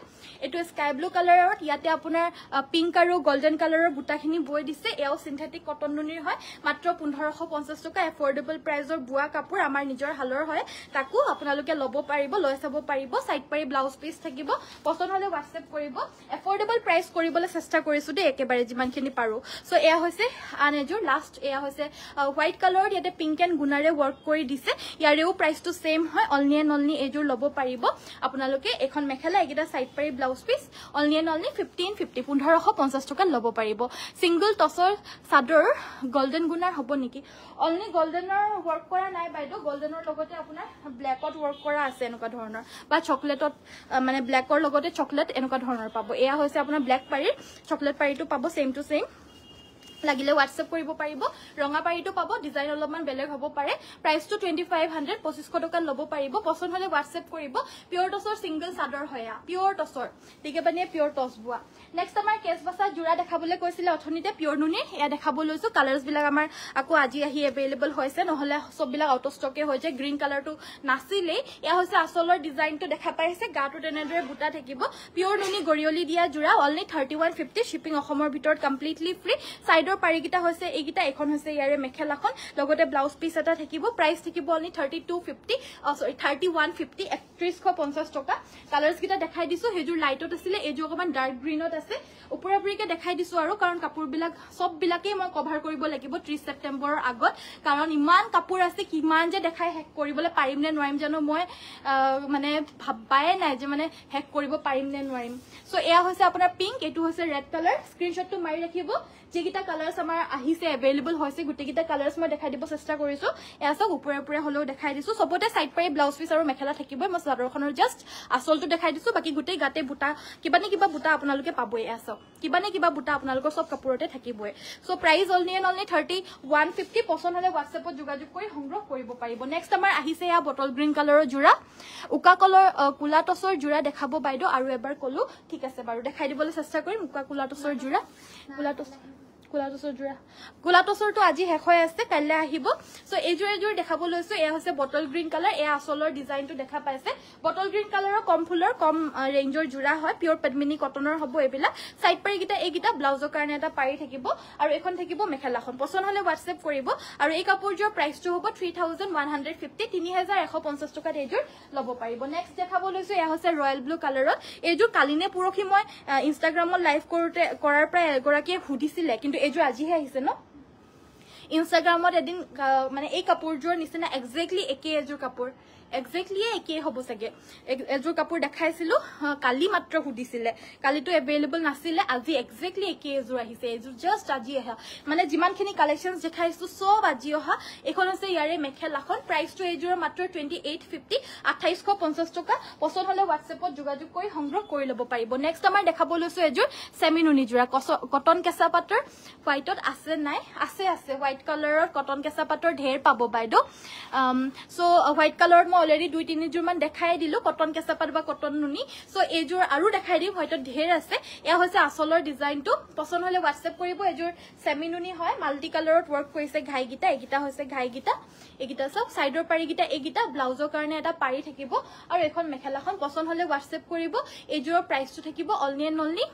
এটো স্কাই ব্লু কালাৰত ইয়াতে আপোনাৰ পিংক আৰু গোল্ডেন কালাৰৰ বুটাখিনি বৈ দিছে এও সিনথেটিক কটন নুনিৰ হয় মাত্ৰ 1550 টকা এফোৰ্ডেবল প্ৰাইজৰ বুয়া কাপোৰ আমাৰ নিজৰ হালৰ হয় তাকো আপোনালোকে লব পাৰিব লৈ চাব পাৰিব সাইড পাৰি ব্লাউজ পিস থাকিব পছন্দ হলে WhatsApp কৰিব এফোৰ্ডেবল প্ৰাইস কৰিবলৈ চেষ্টা কৰিছো দে একেবাৰে যিমানখিনি পাৰো সো এয়া হৈছে আন এজোৰ লাষ্ট এয়া হৈছে হোৱাইট কালাৰৰ ইয়াতে পিংক এণ্ড গুণাৰে ওয়াৰ্ক কৰি দিছে ইয়াৰেও প্ৰাইসটো সেম হয় অনলি এণ্ড অনলি এজোৰ লব পাৰিব আপোনালোকে এখন মেখেলা একিটা সাইড পাৰি blouse piece only and only 1550 টকা লব পাৰিব সিঙ্গল টসৰ সাদৰ গোল্ডেন গুণাৰ হ'ব নেকি অনলি গোল্ডেনৰ ওয়াৰ্ক কৰা নাই বাইদো গোল্ডেনৰ লগতে আপোনাৰ ব্ল্যাকত ওয়াৰ্ক কৰা আছে এনেকুৱা ধৰণৰ বা চকলেটত মানে ব্ল্যাকৰ লগতে চকলেট এনেকুৱা ধৰণৰ পাব এয়া হৈছে আপোনাৰ ব্ল্যাক পাৰি চকলেট পাৰিটো পাব সেম টু সেম লাগিলে WhatsApp কৰিব পাৰিব ৰঙা পাৰিটো পাব ডিজাইন অলপমান বেলেগ হ'ব পাৰে প্ৰাইসটো 2500 2500 টকা লব পাৰিব পছন্দ হলে WhatsApp কৰিব পিওৰ টসৰ সিঙ্গল সাদৰ হয়া পিওৰ টসৰ ঠিক আছে মানে পিওৰ টস বুয়া নেক্সট আমাৰ কেস বাসা জোৰা দেখাবলৈ কৈছিলে অথনিতে পিওৰ নুনি এয়া দেখাব লৈছো কালাৰস বিলাক আমাৰ আকৌ আজি আহি अवेलेबल হৈছে নহলে সব বিলাক আউট অফ ষ্টকে হৈ যায় গ্ৰীন কালাৰটো নাছিলে এয়া হৈছে আসলৰ ডিজাইনটো দেখা পাইছে গাটো তেনেদৰে বুটা থাকিব পিওৰ নুনি গৰিয়লি দিয়া জোৰা অনলি 3150 শিপিং অসমৰ ভিতৰত কমপ্লিটলি ফ্ৰী সাইডৰ পাৰিকিটা হৈছে এইকিটা এখন হৈছে ইয়াৰে মেখেলাখন লগতে ব্লাউজ পিস এটা থাকিব প্ৰাইস থাকিব অনলি 3250 সৰি 3150 3150 টকা কালাৰস কিটা দেখাই দিছো হেজুৰ লাইটত আছিল এজু অকমান ডাৰ্ক গ্ৰীনত আছে উপৰাপৰিকে দেখাই দিছো আৰু কাৰণ কাপোৰ বিলাক সব বিলাকে মই কভাৰ কৰিব লাগিব 30 সেপ্টেম্বৰৰ আগত কাৰণ ইমান কাপোৰ আছে কিমান যে দেখাই হেক কৰিবলৈ পাৰিম নে নোৱাৰিম জানো মই মানে ভাবাই নাই যে মানে হেক কৰিব পাৰিম নে নোৱাৰিম সো এয়া হৈছে আপোনাৰ পিংক এটো হৈছে ৰেড কালাৰ স্ক্ৰিনশ্বটটো মাৰি ৰাখিব যেকিটা কালাৰস আমাৰ আহিছে अवेलेबल হৈছে গুটেকিটা কালাৰস মই দেখাই দিব চেষ্টা কৰিছো এয়া সব উপৰে হলেও দেখাই দিছো সবতে সাইড পাৰি ব্লাউজ পিস আৰু মেখেলা থাকিব মই সাদৰখনৰ জাস্ট আসলটো দেখাই দিছো বাকি গুটেই গাতে বুটা কিবানি কিবা বুটা আপোনালোকে পাবই এয়া সব কিবানি কিবা বুটা আপোনালোকৰ সব কাপোৰতে থাকিবই সো প্ৰাইস অনলি 3150 পছন্দ হলে WhatsAppত যোগাযোগ কৰি সংগ্ৰহ কৰিব পাৰিব নেক্সট আমাৰ আহিছে এয়া বটল গ্ৰীন কালাৰৰ জোৰা উকা কলৰ কুলা টসৰ জোৰা দেখাব বাইদো আৰু এবাৰ কলো ঠিক আছে বাৰু দেখাই দিবলৈ চেষ্টা কৰিম উকা কুলা টসৰ জোৰা কুলা টস কোলাটছৰটো আজি শেষ হৈ আছে কাইলৈ আহিব সো এযোৰ দেখাব লৈছো এয়া হৈছে বটল গ্ৰীণ কালাৰ এয়া আসলৰ ডিজাইনটো দেখা পাইছে বটল গ্ৰীণ কালাৰৰ কম ফুলৰ কম ৰেঞ্জৰ জোৰা হয় পিওৰ পদ্মিনী কটনৰ হ'ব এবিলাক সাইড পাৰি গিটা এইগিটা ব্লাউজৰ কাৰণে এটা পাৰি থাকিব আৰু এখন থাকিব মেখেলাখন পছন্দ হলে WhatsApp কৰিব আৰু এই কাপোৰযোৰ প্ৰাইসটো হ'ব 3150 3150 টকাত এইযোৰ ল'ব পাৰিব নেক্সট দেখাব লৈছো এয়া হৈছে ৰয়েল ব্লু কালাৰত এইযোৰ কালিনে পুৰখি মই ইনষ্টাগ্ৰামত লাইভ কৰাৰ পৰা এগৰাকীয়ে সুধিছিলে কিন্তু এইযোৰ আজিহে আহিছে ন ইনষ্টাগ্ৰামত এদিন মানে এই কাপোৰযোৰ নিচিনা এক্স্যাক্টলি একে এযোৰ কাপোৰ এক্স্যাক্টলি একে হ'ব সগে এযোৰ কাপোৰ দেখাইছিলো কালি মাত্ৰ সুধিছিলে কালিটো এভেইলেবল নাছিলে আজি এক্স্যাক্টলি একে এযোৰ আহিছে এযোৰ জাস্ট আজি আহা মানে যিমানখিনি কালেকশনছ দেখাইছো সব আজি অহা এখন আছে ইয়াৰে মেখেলাখন প্ৰাইসটো এইযোৰ মাত্ৰ 2850 2850 টকা পছন্দ হলে WhatsAppত যোগাযোগ কৰি সংগ্ৰহ কৰি ল'ব পাৰিব নেক্সট আমাৰ দেখাব লৈছো এযোৰ সেমিনুনি জোৰা কটন কেঁচা পাটৰ হোৱাইটত আছে নাই আছে হোৱাইট কালাৰত কটন কেঁচা পাটৰ ঢেৰ পাব বাইদো সো হোৱাইট কালাৰত মই অলৰেডি 2-3 যোৰ মান দেখাই দিলো কটন কেঁচা পাট বা কটন নুনি সো এইযোৰ আৰু দেখাই দিম হয়তো ঢেৰ আছে এয়া হৈছে আসলৰ ডিজাইনটো পছন্দ হলে WhatsApp কৰিব এযোৰ সেমিনুনি হয় মাল্টি কালাৰত ওয়াৰ্ক কৰিছে ঘাইগিটা এগিটা হৈছে ঘাইগিটা এগিটা সব সাইডৰ পাৰিগিটা এগিটা ব্লাউজৰ কাৰণে এটা পাৰি থাকিব আৰু এখন মেখেলাখন পছন্দ হলে WhatsApp কৰিব এইযোৰৰ প্ৰাইসটো থাকিব অনলি এণ্ড অনলি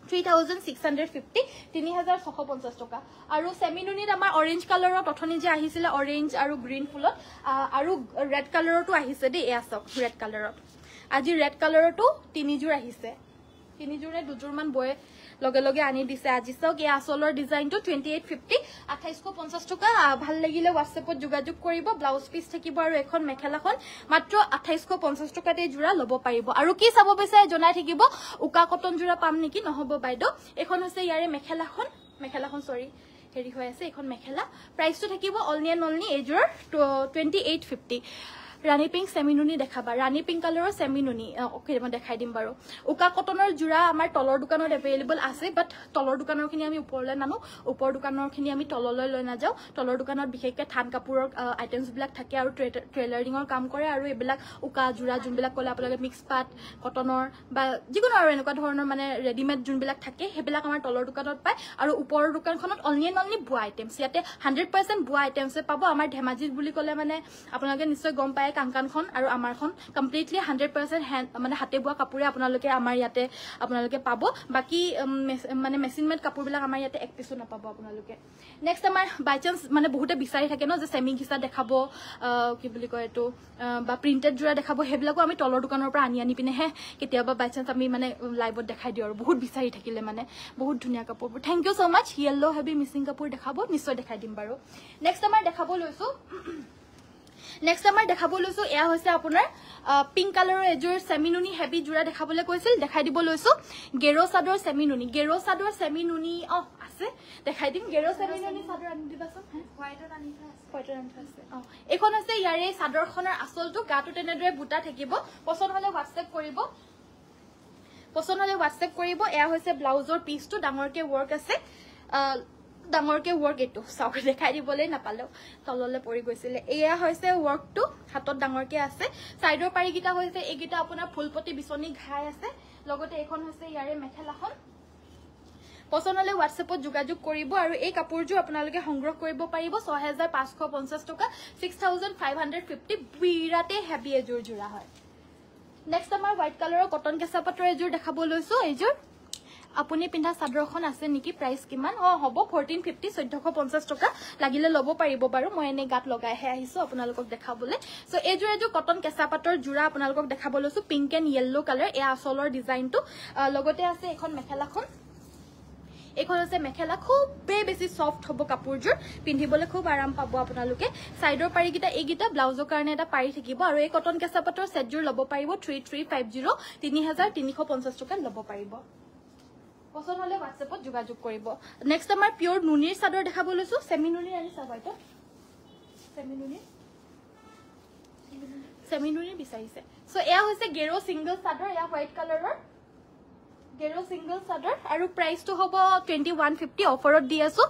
3650 3650 টকা আৰু সেমিনুনিত আমাৰ অৰেঞ্জ কালাৰত অথনি যে আহিছিলে অৰেঞ্জ আৰু গ্ৰীণ ফুলত আৰু ৰেড কালাৰটো আহিছে দেই এয়া সব ৰেড কালাৰত আজি ৰেড কালাৰটো তিনিযোৰ আহিছে তিনিযোৰে দুযোৰ মান বয়ে লগে লগে আনি দিছে আজি সক এই আসলৰ ডিজাইনটো 2850 2850 টকা ভাল লাগিলে WhatsAppত যোগাযোগ কৰিব ব্লাউজ পিস থাকিব আৰু এখন মেখেলাখন মাত্ৰ 2850 টকাতে জোৰা ল'ব পাৰিব আৰু কি চাব বিচাৰে জনাই থাকিব উকা কটন জোৰা পাম নেকি নহব বাইদো এখন হৈছে ইয়াৰে মেখেলাখন সৰি হেৰি হৈ আছে এখন মেখেলা প্ৰাইসটো থাকিব অনলি এণ্ড অনলি এযোৰ 2850 ৰাণী পিংক সেমিনুনি দেখাবা ৰাণী পিংক কালাৰৰ সেমিনুনি ওকে মই দেখাই দিম বাৰু উকা কটনৰ জোৰা আমাৰ তলৰ দোকানত এভেইলেবল আছে বাট তলৰ দোকানৰখিনি আমি ওপৰলৈ নানো ওপৰ দোকানৰখিনি আমি তললৈ লৈ না যাও তলৰ দোকানত বিশেষকৈ থান কাপোৰৰ আইটেমছ বিলাক থাকে আৰু টেইলাৰিংৰ কাম কৰে আৰু এইবিলাক উকা জোৰা যোনবিলাক কলে আপোনালোকে মিক্স পাট কটনৰ বা যিকোনো আৰু এনেকুৱা ধৰণৰ মানে ৰেডিমেড যোনবিলাক থাকে সেইবিলাক আমাৰ তলৰ দোকানত পায় আৰু ওপৰৰ দোকানখনত অনলি এণ্ড অনলি বুৱা আইটেমছ ইয়াতে 100% বুৱা আইটেমছে পাব আমাৰ ধেমাজিত বুলি ক'লে মানে আপোনালোকে নিশ্চয় গম পায় কাংকানখন আৰু আমাৰখন কমপ্লিটলি 100% মানে হাতে বুৱা কাপোৰে আপোনালোকে আমাৰ ইয়াতে আপোনালোকে পাব বাকি মানে মেচিন মেড কাপোৰবিলাক আমাৰ ইয়াতে এক পিসো নাপাব আপোনালোকে নেক্সট আমাৰ বাই চান্স মানে বহুতে বিচাৰি থাকে ন যে সেমি ঘিসা দেখাব কি বুলি কয় এটো বা প্ৰিন্টেড জোৰা দেখাব হেবিলাকো আমি তলৰ দোকানৰ পৰা আনি পিনে হে কেতিয়াবা বাই চান্স আমি মানে লাইভত দেখাই দিও আৰু বহুত বিচাৰি থাকিলে মানে বহুত ধুনিয়া কাপোৰবোৰ thank you so mass yellow heavy missing কাপোৰ দেখাব নিশ্চয় দেখাই দিম বাৰু নেক্সট আমাৰ দেখাব লৈছো নেক্সট আমাৰ দেখাব লৈছো এয়া হৈছে আপোনাৰ পিংক কালাৰৰ এযোৰ সেমিনুনি হেভি জোৰা দেখাবলৈ কৈছিল দেখাই দিব লৈছো গেৰো সাদৰ সেমিনুনি আছে দেখাই দিম গেৰো সেমিনুনি সাদৰ আনি দিবাচোন হোৱাইটৰ আনি আছে এখন আছে ইয়াৰে সাদৰখনৰ আসলটো গাটো তেনেদৰে বুটা থাকিব পছন্দ হলে WhatsApp কৰিব এয়া হৈছে ব্লাউজৰ পিসটো ডাঙৰকে ওয়াৰ্ক আছে ডাঙৰকে ওয়াৰ্ক এটো সাউক দেখাই দিবলৈ নাপালেও তললে পৰি গৈছিলে এয়া হৈছে ওয়াৰ্কটো হাতত ডাঙৰকে আছে সাইডৰ পাৰিগিটা হৈছে এগিটা আপোনাৰ ফুলপতি বিচনি ঘাই আছে লগতে এখন হৈছে ইয়াৰে মেখেলাখন পছন্দ হলে WhatsAppত যোগাযোগ কৰিব আৰু এই কাপোৰযোৰ আপোনালোকে সংগ্ৰহ কৰিব পাৰিব 6550 টকা 6550 বিৰাতে হেভি এযোৰ জোৰা হয় নেক্সট আমাৰ হোৱাইট কালাৰৰ কটন কেঁচা পাটৰ এযোৰ দেখাব লৈছো এইযোৰ আপুনি পিন্ধা সাদৰখন আছে নেকি প্ৰাইস কিমান হ'ব 1450 1450 টকা লাগিলে ল'ব পাৰিব বাৰু মই এনে গাত লগাইহে আহিছো আপোনালোকক দেখাবলৈ সো এযোৰ কটন কেঁচা পাটৰ জোৰা আপোনালোকক দেখাব লৈছো পিংক এণ্ড ইয়েলো কালাৰ এয়া আসলৰ ডিজাইনটো লগতে আছে এখন মেখেলাখন এখন আছে মেখেলা খুব বেছি সফট হ'ব কাপোৰযোৰ পিন্ধিবলৈ খুব আৰাম পাব আপোনালোকে সাইডৰ পাৰিগিটা এইগিটা ব্লাউজৰ কাৰণে এটা পাৰি থাকিব আৰু এই কটন কেঁচা পাটৰ সেটযোৰ ল'ব পাৰিব 3350 3350 টকা ল'ব পাৰিব পছন্দ হলে WhatsAppত যোগাযোগ কৰিব নেক্সট আমাৰ পিওৰ নুনিৰ সাদৰ দেখাব লৈছো সেমিনুনি আনি চাবাইটো সেমিনুনি বিচাৰিছে সো এয়া হৈছে গেৰো সিঙ্গল সাদৰ এয়া হোৱাইট কালাৰৰ গেৰো সিঙ্গল সাদৰ আৰু প্ৰাইসটো হ'ব 2150 অফাৰত দি আছো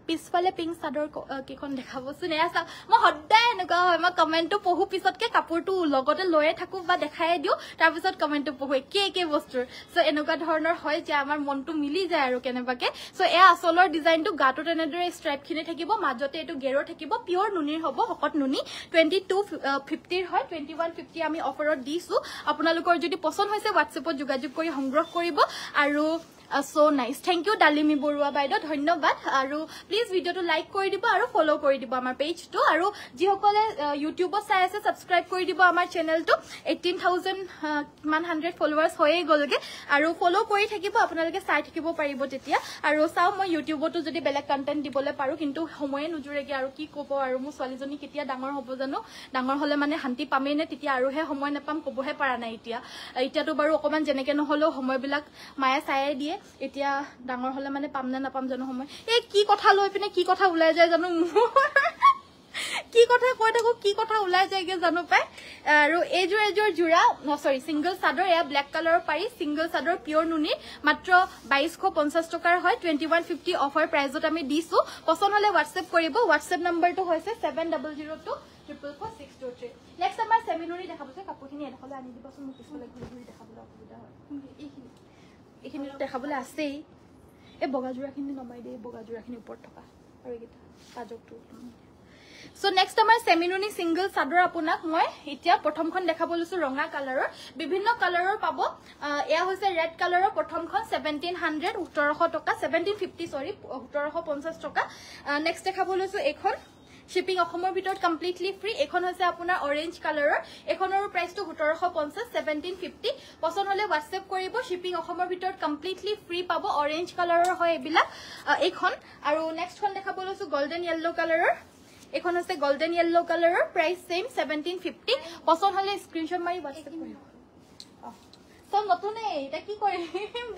পিছফালে পিংক চাদৰ কেইখন দেখাবচোন এয়া চাওক মই সদায় এনেকুৱা হয় মই কমেণ্টটো পঢ়ো পিছতকে কাপোৰটো লগতে লৈয়ে থাকো বা দেখাই দিওঁ তাৰপিছত কমেণ্টটো পঢ়ো একে বস্তুৰ চ' এনেকুৱা ধৰণৰ হয় যে আমাৰ মনটো মিলি যায় আৰু কেনেবাকে চ' এয়া আচলৰ ডিজাইনটো গাটো তেনেদৰে ষ্ট্ৰাইপখিনি থাকিব মাজতে এইটো গেৰো থাকিব পিয়ৰ নুনিৰ হ'ব শকত নুনি 2250 হয় 2150 আমি অফাৰত দিছো আপোনালোকৰ যদি পছন্দ হৈছে হোৱাটছএপত যোগাযোগ কৰি সংগ্ৰহ কৰিব আৰু so nice thank you dalimi borua baido dhonnobad aru please video to like kori dibo aru follow kori dibo amar page to aru ji hokole youtube sai ase subscribe kori dibo amar channel to 18100 followers hoye golge aru follow kori thakibo apnaloke sai thakibo paribo tetia aru sao moi youtube to jodi belak content dibole paru kintu homoye nujurege aru ki kobo aru mo swali joni ketia dangor hobo jano dangor hole mane hanti pame ne tetia aru he homoy napam kobohe para na etia to baru okoman jeneke no holo homoy bilak maya sai die এতিয়া ডাঙৰ হলে মানে পাম না নাপাম জানো সময় এই কি কথা লৈ পিনে কি কথা উলাই যায় জানো কি কথা কৈ থাকো কি কথা উলাই যায়গে জানো পাই আৰু এজোৰ জোৰা সৰি সিঙ্গল চাদৰ এয়া ব্ল্যাক কালাৰৰ পাৰি সিঙ্গল চাদৰ পিয়ৰ নুনি মাত্ৰ 2250 টকাৰ হয় 2150 অফাৰ প্ৰাইজত আমি দিছো পছন্দ হলে WhatsApp কৰিব WhatsApp নম্বৰটো হৈছে 7002444623 নেক্সট আমাৰ সেমিনুৰি দেখাবছে কাপোৰখিনি এডখলে আনি দিবচোন মোক পিছলৈ ঘূৰি দেখাবলৈ অসুবিধা হয় এইখিনি দেখাবলৈ আছেই এই বগাজোৰাখিনি নমাই দিয়ে বগাজোৰাখিনি ওপৰত থকা আৰু এইকেইটা কাজকটো সো নেক্সট আমাৰ সেমিনুনি সিঙ্গল চাদৰ আপোনাক মই এতিয়া প্ৰথমখন দেখাব লৈছো ৰঙা কালাৰৰ বিভিন্ন কালাৰৰ পাব এয়া হৈছে ৰেড কালাৰৰ প্ৰথমখন 1700 1700 টকা 1750 সৰি 1750 টকা নেক্সট দেখাব লৈছো এখন shipping অসমৰ ভিতৰত কমপ্লিটলি ফ্ৰী এখন হৈছে আপোনাৰ অৰেঞ্জ কালাৰৰ এখনৰ প্ৰাইসটো 1750 1750 পছন্দ হলে WhatsApp কৰিব shipping অসমৰ ভিতৰত কমপ্লিটলি ফ্ৰী পাব অৰেঞ্জ কালাৰৰ হয় এবিলা এখন আৰু নেক্সটখন দেখাব লৈছো গোল্ডেন ইয়েলো কালাৰৰ এখন হৈছে গোল্ডেন ইয়েলো কালাৰৰ প্ৰাইস সেম 1750 পছন্দ হলে স্ক্ৰিনশ্বট মাৰি WhatsApp কৰিব সব নতুনে এটা কি কৰিম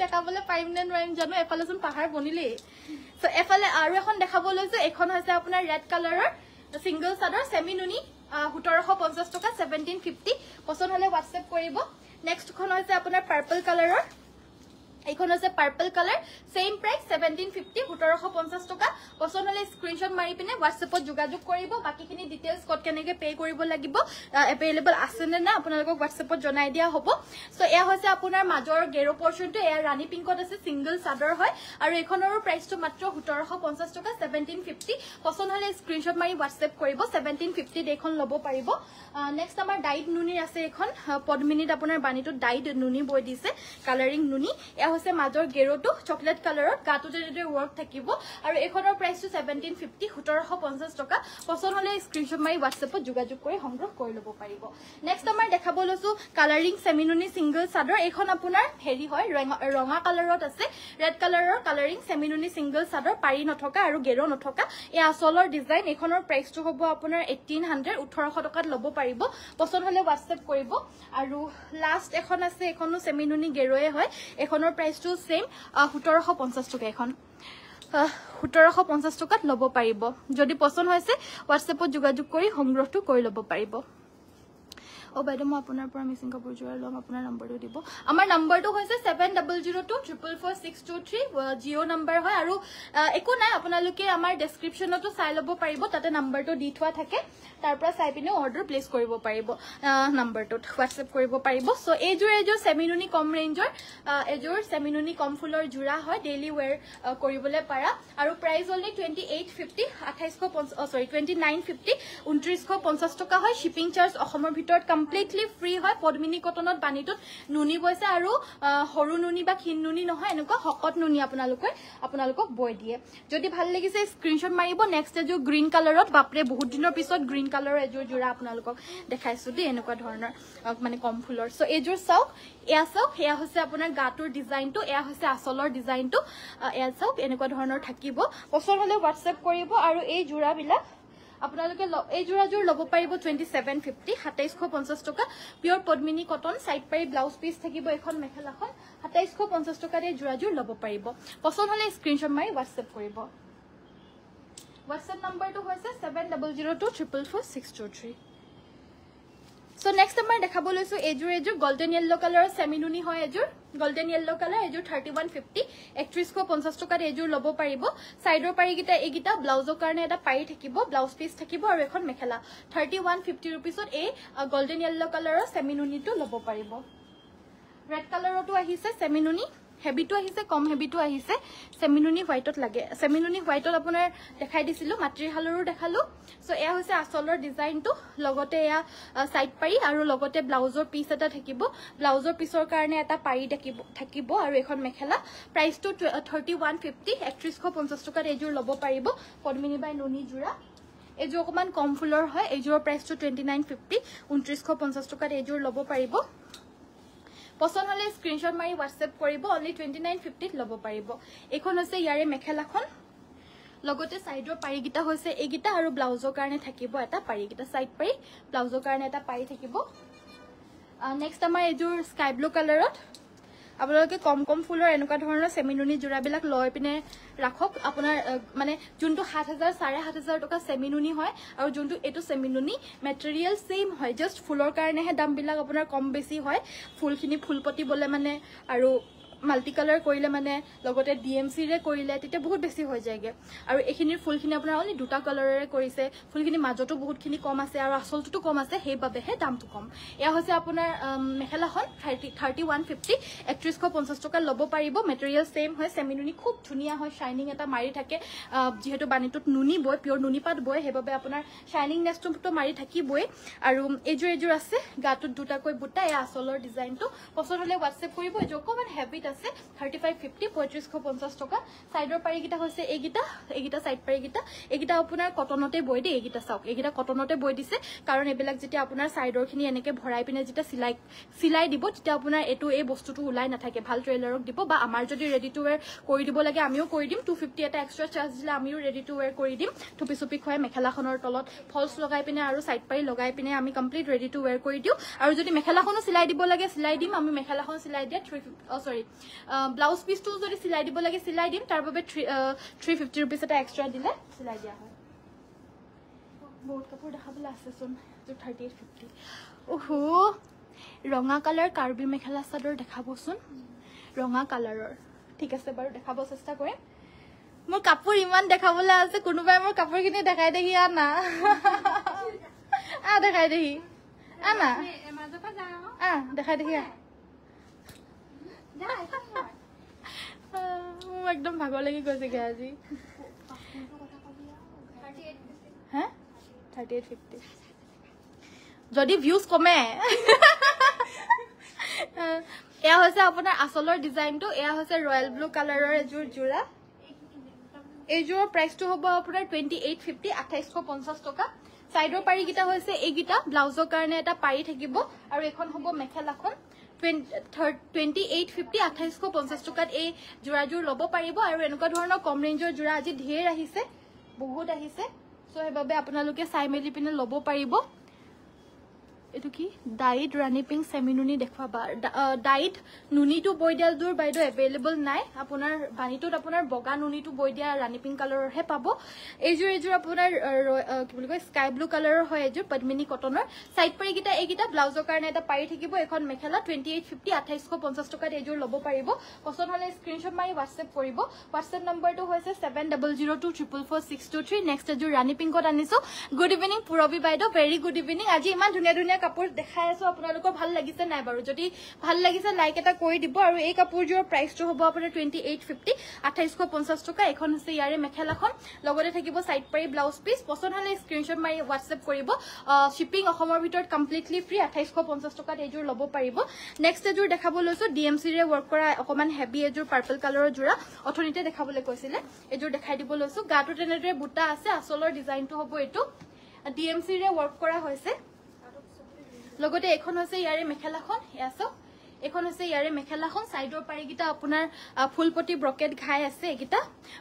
দেখাবলৈ পাৰিম নে নোৱাৰিম জানো এফালেচোন পাহাৰ বনিলে সো এফালে আৰু এখন দেখাব লৈছো এখন হৈছে আপোনাৰ ৰেড কালাৰৰ সিঙ্গল চাদৰ সেমিনুনি 1750 টকা 1750 পছন্দ হলে WhatsApp কৰিব নেক্সট খন হৈছে আপোনাৰ পাৰ্পল কালাৰৰ এইখন হৈছে পাৰ্পল কালাৰ সেম প্ৰাইস 1750 1750 টকা পছন্দ হলে স্ক্ৰিনশ্বট মাৰি পিনে WhatsAppত যোগাযোগ কৰিব বাকিখিনি ডিটেইলছ কত কেনেকে পে কৰিব লাগিব अवेलेबल আছে নে না আপোনালোকক WhatsAppত জনাই দিয়া হ'ব সো এয়া হৈছে আপোনাৰ মাজৰ গেৰো পৰ্চনটো এয়া ৰানী পিংকত আছে সিঙ্গল চাদৰ হয় আৰু এখনৰ প্ৰাইসটো মাত্ৰ 1750 টকা 1750 পছন্দ হলে স্ক্ৰিনশ্বট মাৰি WhatsApp কৰিব 1750 দেখখন লব পাৰিব নেক্সট আমাৰ ডাইড নুনি আছে এখন পদ্মিনীত আপোনাৰ বাণীটো ডাইড নুনি বৈ দিছে কালাৰিং নুনি এয়া হৈছে মাজৰ গেৰোটো চকলেট কালাৰত গাটোতে যদি ওয়াৰ্ক থাকিব আৰু এখনৰ প্ৰাইসটো 1750 1750 টকা পছন্দ হলে স্ক্ৰিনশ্বট মাৰি WhatsAppত যোগাযোগ কৰি সংগ্ৰহ কৰি লব পাৰিব নেক্সট আমাৰ দেখাব লৈছো কালাৰিং সেমিনুনি সিঙ্গল চাদৰ এখন আপোনাৰ হেৰি হয় ৰঙা কালাৰত আছে ৰেড কালাৰৰ কালাৰিং সেমিনুনি সিঙ্গল চাদৰ পাৰি নথকা আৰু গেৰো নথকা এই আচলৰ ডিজাইন এখনৰ প্ৰাইসটো হ'ব আপোনাৰ 1800 1800 টকাত লব পাৰিব পছন্দ হলে WhatsApp কৰিব আৰু লাষ্ট এখন আছে এখনো সেমিনুনি গেৰোয়ে হয় এখনৰ প্ৰাইসটো সেম 1750 টকা এখন 1750 টকাত লব পাৰিব যদি পছন্দ হৈছে WhatsAppত যোগাযোগ কৰি সংগ্ৰহটো কৰি লব পাৰিব ও বাইদেউ মই আপোনাৰ পৰা মিচিং কাপোৰ জোৰা লম আপোনাৰ নম্বৰটো দিব আমাৰ নম্বৰটো হৈছে 7002444623 জিও নম্বৰ হয় আৰু একো নাই আপোনালোকে আমাৰ ডেসক্ৰিপচনতো চাই লব পাৰিব তাতে নম্বৰটো দি থোৱা থাকে তাৰ পৰা চাই পিনে অৰ্ডাৰ প্লেস কৰিব পাৰিব নম্বৰটোত WhatsApp কৰিব পাৰিব সো এজোৰ সেমিনুনি কম ৰেঞ্জৰ এজোৰ সেমিনুনি কম ফুলৰ জোৰা হয় ডেইলি ওয়্যাৰ কৰিবলৈ পাৰা আৰু প্ৰাইস অনলি 2850 2850 সৰি 2950 2950 টকা হয় শিপিং চাৰ্জ অসমৰ ভিতৰত কমপ্লিটলি ফ্ৰী হয় পদ্মিনী কটনত বাণীটোত নুনি বৈছে আৰু হৰু নুনি বা খিন নুনি নহয় এনেকুৱা হকত নুনি আপোনালোকক বৈ দিয়ে যদি ভাল লাগিছে স্ক্ৰিনশ্বট মাৰিব নেক্সট এজোৰ গ্ৰীন কালাৰত বাপৰে বহুত দিনৰ পিছত গ্ৰীন কালাৰৰ এজোৰ জোৰা আপোনালোকক দেখাইছো দেই এনেকুৱা ধৰণৰ মানে কম ফুলৰ সো এজোৰ চাওক এয়া হৈছে আপোনাৰ গাটোৰ ডিজাইনটো এয়া হৈছে আচলৰ ডিজাইনটো এয়া চাওক এনেকুৱা ধৰণৰ থাকিব পছন্দ হলে WhatsApp কৰিব আৰু এই জোৰাবিলাক আপোনালোকে এই জোৰাজোৰ লব পাৰিব 2750 2750 টকা পিওৰ পদ্মিনী কটন সাইড পাৰি ব্লাউজ পিস থাকিব এখন মেখেলাখন 2750 টকা এই জোৰাজোৰ লব পাৰিব পছন্দ হলে স্ক্ৰিনশ্বট মাৰি WhatsApp কৰিব WhatsApp নম্বৰটো হৈছে 7002444623 সো নেক্সট আমাৰ দেখাব লৈছো এজোৰ গোল্ডেন ইয়েলো কালাৰৰ সেমিনুনি হয় এজোৰ গোল্ডেন য়েল্লো কালাৰ এযোৰ 3150 3150 টকাত এযোৰ ল'ব পাৰিব সাইডৰ পাৰিকিটা এইকিটা ব্লাউজৰ কাৰণে এটা পাৰি থাকিব ব্লাউজ পিস থাকিব আৰু এখন মেখেলা 3150 रुपीसত এই গোল্ডেন য়েল্লো কালাৰৰ সেমিনুনিটো ল'ব পাৰিব ৰেড কালাৰটো আহিছে সেমিনুনি হেভিটো আহিছে কম হেভিটো আহিছে সেমিনুনি হোৱাইটত লাগে সেমিনুনি হোৱাইটত আপোনাৰ দেখাই দিছিলো মাট্ৰিহালৰো দেখালো সো এয়া হৈছে আসলৰ ডিজাইনটো লগতে এয়া সাইড পাৰি আৰু লগতে ব্লাউজৰ পিস এটা থাকিব ব্লাউজৰ পিসৰ কাৰণে এটা পাৰি থাকিব আৰু এখন মেখেলা প্ৰাইসটো 3150 3150 টকাত এযোৰ ল'ব পাৰিব পদ্মিনী বাই নুনি জোৰা এযোৰ অকমান কম ফুলৰ হয় এযোৰৰ প্ৰাইসটো 2950 2950 টকাত এযোৰ ল'ব পাৰিব পছন্দ হলে স্ক্ৰিনশ্বট মাৰি WhatsApp কৰিব only 2950 ত ল'ব পাৰিব এখন হৈছে ইয়াৰে মেখেলাখন লগতে সাইডৰ পাৰিকিটা হৈছে এইকিটা আৰু ব্লাউজৰ কাৰণে থাকিব এটা পাৰিকিটা সাইড পাৰি ব্লাউজৰ কাৰণে এটা পাৰি থাকিব নেক্সট আমাৰ এযোৰ স্কাই ব্লু কালাৰত আপোনালোকে কম কম ফুলৰ এনেকুৱা ধৰণৰ সেমিনুনি জোৰাবিলাক লৈ পিনে ৰাখক আপোনাৰ মানে যোনটো 7000 7500 টকা সেমিনুনি হয় আৰু যোনটো এটো সেমিনুনি মেটেৰিয়েল সেম হয় জাস্ট ফুলৰ কাৰণেহে দামবিলাক আপোনাৰ কম বেছি হয় ফুলখিনি ফুলপতি বলে মানে আৰু মাল্টি কালাৰ কৰিলে মানে লগতে ডিএমসি ৰে কৰিলে তেতিয়া বহুত বেছি হৈ যায়গে আৰু এখিনিৰ ফুলখিনি আপোনাৰ অনলি দুটা কালাৰৰে কৰিছে ফুলখিনি মাজটো বহুতখিনি কম আছে আৰু আসলটো কম আছে হেইবাবেহে দামটো কম এয়া হৈছে আপোনাৰ মেখেলাখন 3150 3150 টকা ল'ব পাৰিব মেটেৰিয়েল সেম হয় সেমিনুনি খুব ধুনিয়া হয় শাইনিং এটা মাৰি থাকে যেহেতু বানিটোত নুনি বয় পিওৰ নুনি পাত বয় হেইবাবে আপোনাৰ শাইনিং নেছটো মাৰি থাকিবই আৰু এযোৰ আছে গাটোত দুটাকৈ বুটা এয়া আসলৰ ডিজাইনটো পছন্দ হলে WhatsApp কৰিব এযোৰ অকমান হেভিত 3550 3550 টকা সাইডৰ পাৰিকিটা হৈছে এইকিটা সাইড পাৰিকিটা এইকিটা আপোনাৰ কটনতে বৈ দি এইকিটা চাওক এইকিটা কটনতে বৈ দিছে কাৰণ এবিলাক যেতিয়া আপোনাৰ সাইডৰ খিনি এনেকে ভৰাই পিনে যেতিয়া সিলাই দিব তেতিয়া আপোনাৰ এটো এই বস্তুটো উলাই নাথাকে ভাল ট্ৰেইলাৰক দিব বা আমাৰ যদি ৰেডি টু ওয়্যাৰ কৰি দিব লাগে আমিও কৰি দিম 250 এটা এক্সট্ৰা চাৰ্জ দিলে আমিও ৰেডি টু ওয়্যাৰ কৰি দিম টুপি সুপি খুৱাই মেখেলাখনৰ তলত ফলস লগাই পিনে আৰু সাইড পাৰি লগাই পিনে আমি কমপ্লিট ৰেডি টু ওয়্যাৰ কৰি দিও আৰু যদি মেখেলাখনো সিলাই দিব লাগে সিলাই দিম আমি মেখেলাখন সিলাই দিয়া 350 সৰি ব্লাউজ পিসটো যদি সিলাই দিব লাগে সিলাই দিম তাৰ বাবে 350 रुपीस এটা এক্সট্ৰা দিলে সিলাই দিয়া হয় বহুত কাপোৰ দেখাবলৈ আছে চোন 3850 ওহো ৰঙা কালাৰ কাৰ্বি মেখেলা চাদৰ দেখাবচোন ৰঙা কালাৰৰ ঠিক আছে বাৰু দেখাব চেষ্টা কৰিম মোৰ কাপোৰ ইমান দেখাবলৈ আছে কোনোবাই মোৰ কাপোৰখিনি দেখাই দেহি আনা দেখাই দেহি আনা দেখাই দেহি একদম ভাগৰ লাগি গৈছে আজি 3850 যদি ভিউজ কমে এয়া হৈছে আপোনাৰ আসলৰ ডিজাইনটো এয়া হৈছে ৰয়েল ব্লু কালাৰৰ এযোৰ জোৰা এইযোৰৰ প্ৰাইসটো হ'ব আপোনাৰ 2850 2850 টকা সাইডৰ পাৰিকিটা হৈছে এইকিটা ব্লাউজৰ কাৰণে এটা পাৰি থাকিব আৰু এখন হ'ব মেখেলাখন 2850 2850 টকাত এই জোৰাজোৰ ল'ব পাৰিব আৰু এনেকুৱা ধৰণৰ কম ৰেঞ্জৰ জোৰা আজি ঢেৰ আহিছে বহুত আহিছে সো হেবাবে আপোনালোকে চাই মেলি পিনে ল'ব পাৰিব এটো কি ডাইট ৰানী পিং সেমিনুনি দেখুৱাবা ডাইট নুনিটো বৈ দিয়া দূৰ বাইদো अवेलेबल নাই আপোনাৰ বানিটোত আপোনাৰ বগা নুনিটো বৈ দিয়া ৰানী পিং কালাৰৰ হে পাব এইযোৰ আপোনাৰ কি বুলি কয় স্কাই ব্লু কালাৰৰ হয় এযোৰ পদ্মিনী কটনৰ সাইড পাৰিকিটা এইকিটা ব্লাউজৰ কাৰণে এটা পাৰি থাকিব এখন মেখেলা 2850 2850 টকাত এযোৰ ল'ব পাৰিব পছন্দ হলে স্ক্ৰিনশ্বট মাৰি WhatsApp কৰিব WhatsApp নম্বৰটো হৈছে 7002444623 নেক্সট এযোৰ ৰানী পিংকত আনিছো গুড ইভিনিং পুৰবি বাইদো ভেৰি গুড ইভিনিং আজি ইমান ধুনীয়া কাপোৰ দেখাই আছো আপোনালোকৰ ভাল লাগিছে নাই বাৰু যদি ভাল লাগিছে লাইক এটা কৰি দিব আৰু এই কাপোৰযোৰৰ প্ৰাইসটো হ'ব আপোনাৰ 2850 2850 টকা এখন হৈছে ইয়াৰে মেখেলাখন লগতে থাকিব সাইড পাৰি ব্লাউজ পিস পছন্দ হলে স্ক্ৰিনশ্বট মাৰি WhatsApp কৰিব শিপিং অসমৰ ভিতৰত কমপ্লিটলি ফ্ৰী 2850 টকাত এযোৰ ল'ব পাৰিব নেক্সট এযোৰ দেখাব লৈছো ডিএমসি ৰে ওয়াৰ্ক কৰা অকমান হেভি এযোৰ পাৰ্পল কালাৰৰ জোৰা অথনিতে দেখাবলৈ কৈছিলে এযোৰ দেখাই দিব লৈছো গাটো তেনেদৰে বুটা আছে আসলৰ ডিজাইনটো হ'ব এটো ডিএমসি ৰে ওয়াৰ্ক কৰা হৈছে লগতে এখন হৈছে ইয়াৰে মেখেলাখন ইয়াছো এখন হৈছে ইয়াৰে মেখেলাখন সাইডৰ পাৰিকিটা আপোনাৰ ফুলপটি ব্ৰকেট ঘাই আছে একিটা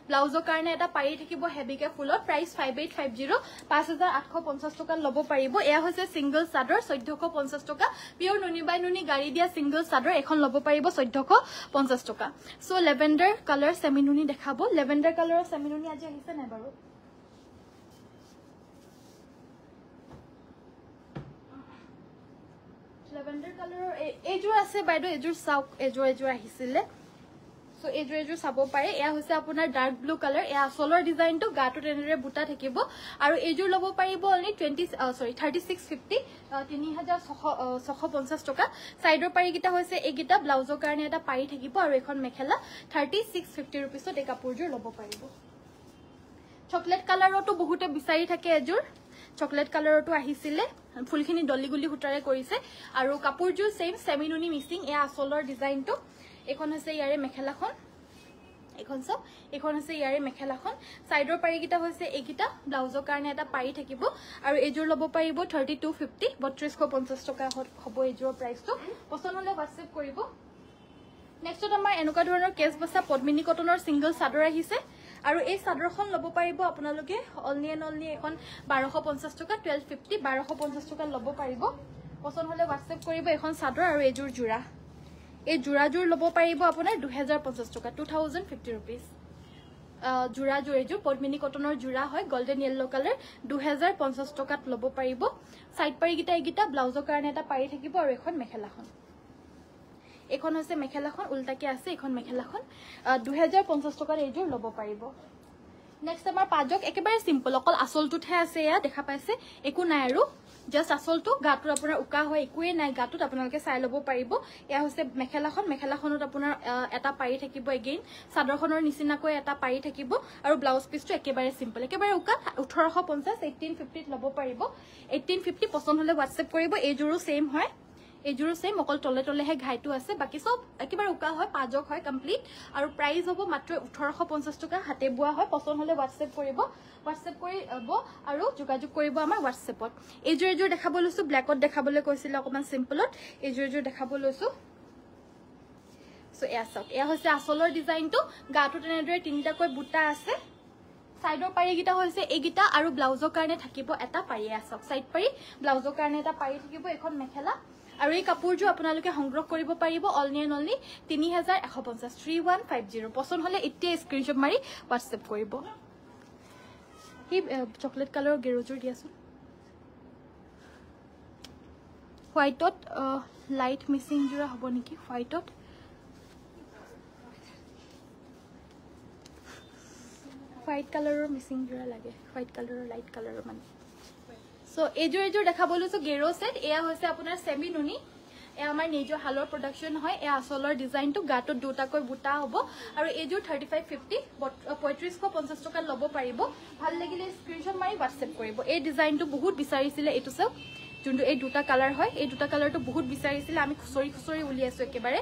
ব্লাউজৰ কাৰণে এটা পাৰি থাকিব হেভিকে ফুলত প্ৰাইস 5850 5850 টকা ল'ব পাৰিব এয়া হৈছে সিঙ্গল চাদৰ 1450 টকা পিওৰ নুনি বাই নুনি গাড়ী দিয়া সিঙ্গল চাদৰ এখন ল'ব পাৰিব 1450 টকা সো লেভেন্ডাৰ কালাৰ সেমিনুনি দেখাব লেভেন্ডাৰ কালাৰৰ সেমিনুনি আজি আহিছে নাই বাৰু লেভেণ্ডাৰ কালাৰৰ এইযোৰ আছে বাইদেউ এইযোৰ চাওক এইযোৰ আহিছিলে সো এইযোৰ চাব পাৰে এয়া হৈছে আপোনাৰ ডাৰ্ক ব্লু কালাৰ এয়া আসলৰ ডিজাইনটো গাটো তেনেদৰে বুটা থাকিব আৰু এইযোৰ ল'ব পাৰিব অনলি 3650 3650 টকা সাইডৰ পাৰিকিটা হৈছে এইকিটা ব্লাউজৰ কাৰণে এটা পাৰি থাকিব আৰু এখন মেখেলা 3650 रुपीसত এই কাপোৰযোৰ ল'ব পাৰিব চকলেট কালাৰটো বহুতে বিচাৰি থাকে এযোৰ চকলেট কালাৰটো আহিছিলে ফুলখিনি ডলিগুলি হুটাৰে কৰিছে আৰু কাপোৰযোৰ সেম সেমিনুনি মিসিং এয়া আসলৰ ডিজাইনটো এখন হৈছে ইয়াৰে মেখেলাখন এখন সব এখন হৈছে ইয়াৰে মেখেলাখন সাইডৰ পাৰিকিটা হৈছে এইকিটা ব্লাউজৰ কাৰণে এটা পাৰি থাকিব আৰু এযোৰ ল'ব পাৰিব 3250 3250 টকা হ'ব এযোৰ প্ৰাইসটো পছন্দ হলে WhatsApp কৰিব নেক্সটত আমাৰ এনেকুৱা ধৰণৰ কেছ বসা পদ্মিনী কটনৰ সিঙ্গল চাদৰ আহিছে আৰু এই চাদৰখন ল'ব পাৰিব আপোনালোকে অনলি এখন 1250 টকা 1250 1250 টকা ল'ব পাৰিব পছন্দ হলে WhatsApp কৰিব এখন চাদৰ আৰু এযোৰ জোৰা এই জোৰাযোৰ ল'ব পাৰিব আপোনাৰ 2050 টকা 2050 रुपीस জোৰাযোৰ এযোৰ পদ্মিনী কটনৰ জোৰা হয় গোল্ডেন ইয়েলো কালাৰ 2050 টকাত ল'ব পাৰিব সাইড পাৰিকিটা এইকিটা ব্লাউজৰ কাৰণে এটা পাৰি থাকিব আৰু এখন মেখেলাখন এখন হৈছে মেখেলাখন উল্টাকে আছে এখন মেখেলাখন 2050 টকাৰ এইযোৰ ল'ব পাৰিব নেক্সট আমাৰ পাজক একেবাৰে সিম্পল অকল আসলটোহে আছে ইয়া দেখা পাইছে একো নাই আৰু জাস্ট আসলটো গাটোৰ আপোনাৰ উকা হয় একোৱে নাই গাটোত আপোনালোকে চাই ল'ব পাৰিব এয়া হৈছে মেখেলাখনত আপোনাৰ এটা পাৰি থাকিব এগেইন চাদৰখনৰ নিচিনাকৈ এটা পাৰি থাকিব আৰু ব্লাউজ পিসটো একেবাৰে সিম্পল একেবাৰে উকা 1850 1850 ল'ব পাৰিব 1850 পছন্দ হলে WhatsApp কৰিব এইযোৰো সেম হয় এইযোৰো সেম অকল তলেহে ঘাইটো আছে বাকি সব একেবাৰে উকা হয় পাজক হয় কমপ্লিট আৰু প্ৰাইস হ'ব মাত্ৰ 1850 টকা হাতে বুৱা হয় পছন্দ হলে WhatsApp কৰিব WhatsApp কৰিব আৰু যোগাযোগ কৰিব আমাৰ WhatsAppত এইযোৰ দেখাব লৈছো ব্ল্যাকত দেখাবলৈ কৈছিল অকমান সিম্পলত এইযোৰ দেখাব লৈছো সো এয়া চাওক এয়া হৈছে আসলৰ ডিজাইনটো গাটো তেনেদৰে তিনিটাকৈ বুটা আছে সাইডৰ পাৰিকিটা হৈছে এইকিটা আৰু ব্লাউজৰ কাৰণে থাকিব এটা পাৰি আছে সাইড পাৰি ব্লাউজৰ কাৰণে এটা পাৰি থাকিব এখন মেখেলা আৰু এই কাপোৰযোৰ আপোনালোকে সংগ্ৰহ কৰিব পাৰিব অনলি 3150 3150 পছন্দ হলে এতিয়া স্ক্ৰিনশ্বট মাৰি WhatsApp কৰিব এই চকলেট কালাৰৰ গেৰোজোৰ দিয়াছো হোৱাইটত লাইট মিসিং জোৰা হ'ব নেকি হোৱাইটত হোৱাইট কালাৰৰ মিসিং জোৰা লাগে হোৱাইট কালাৰৰ লাইট কালাৰৰ মানে সো এইযোৰ দেখাব লৈছো গেৰো সেট এয়া হৈছে আপোনাৰ সেমি নুনি এয়া আমাৰ নিজৰ হালৰ প্ৰডাকশন হয় এয়া আসলৰ ডিজাইনটো গাটো দুটাকৈ বুটা হ'ব আৰু এইযোৰ 3550 3550 টকা ল'ব পাৰিব ভাল লাগিলে স্ক্ৰিনশ্বট মাৰি WhatsApp কৰিব এই ডিজাইনটো বহুত বিচাৰিছিলে এইটো চাওক যোনটো এই দুটা কালাৰ হয় এই দুটা কালাৰটো বহুত বিচাৰিছিলে আমি খুচৰি উলিয়াইছো একেবাৰে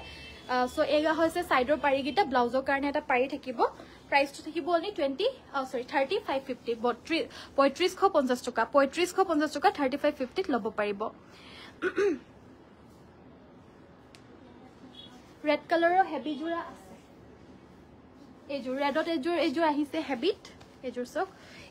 সো এগা হৈছে সাইডৰ পাৰিকিটা ব্লাউজৰ কাৰণে এটা পাৰি থাকিব প্ৰাইসটো থাকিব অনলি 3550 3550 টকা 3550 টকা 3550 ল'ব পাৰিব ৰেড কালাৰৰ হেভি জোৰা আছে এইযোৰ ৰেডত এইযোৰ আহিছে হেভিত এইযোৰ চক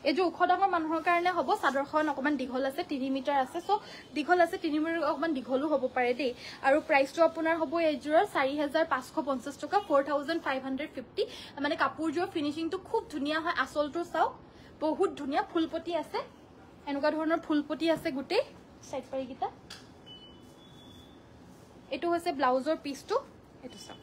এইযোৰ ওখডাঙৰ মানুহৰ কাৰণে হ'ব চাদৰখন অকমান দীঘল আছে 3 মিটাৰ আছে সো দীঘল আছে 3 মিটাৰ অকমান দীঘলো হ'ব পাৰে দেই আৰু প্ৰাইসটো আপোনাৰ হ'ব এইযোৰৰ 4550 টকা 4550 মানে কাপোৰযোৰ ফিনিশিংটো খুব ধুনিয়া হয় আসলটো চাও বহুত ধুনিয়া ফুলপটি আছে এনেকুৱা ধৰণৰ ফুলপটি আছে গুটে সাইড পাৰিকিটা এটো হৈছে ব্লাউজৰ পিসটো এটো চাও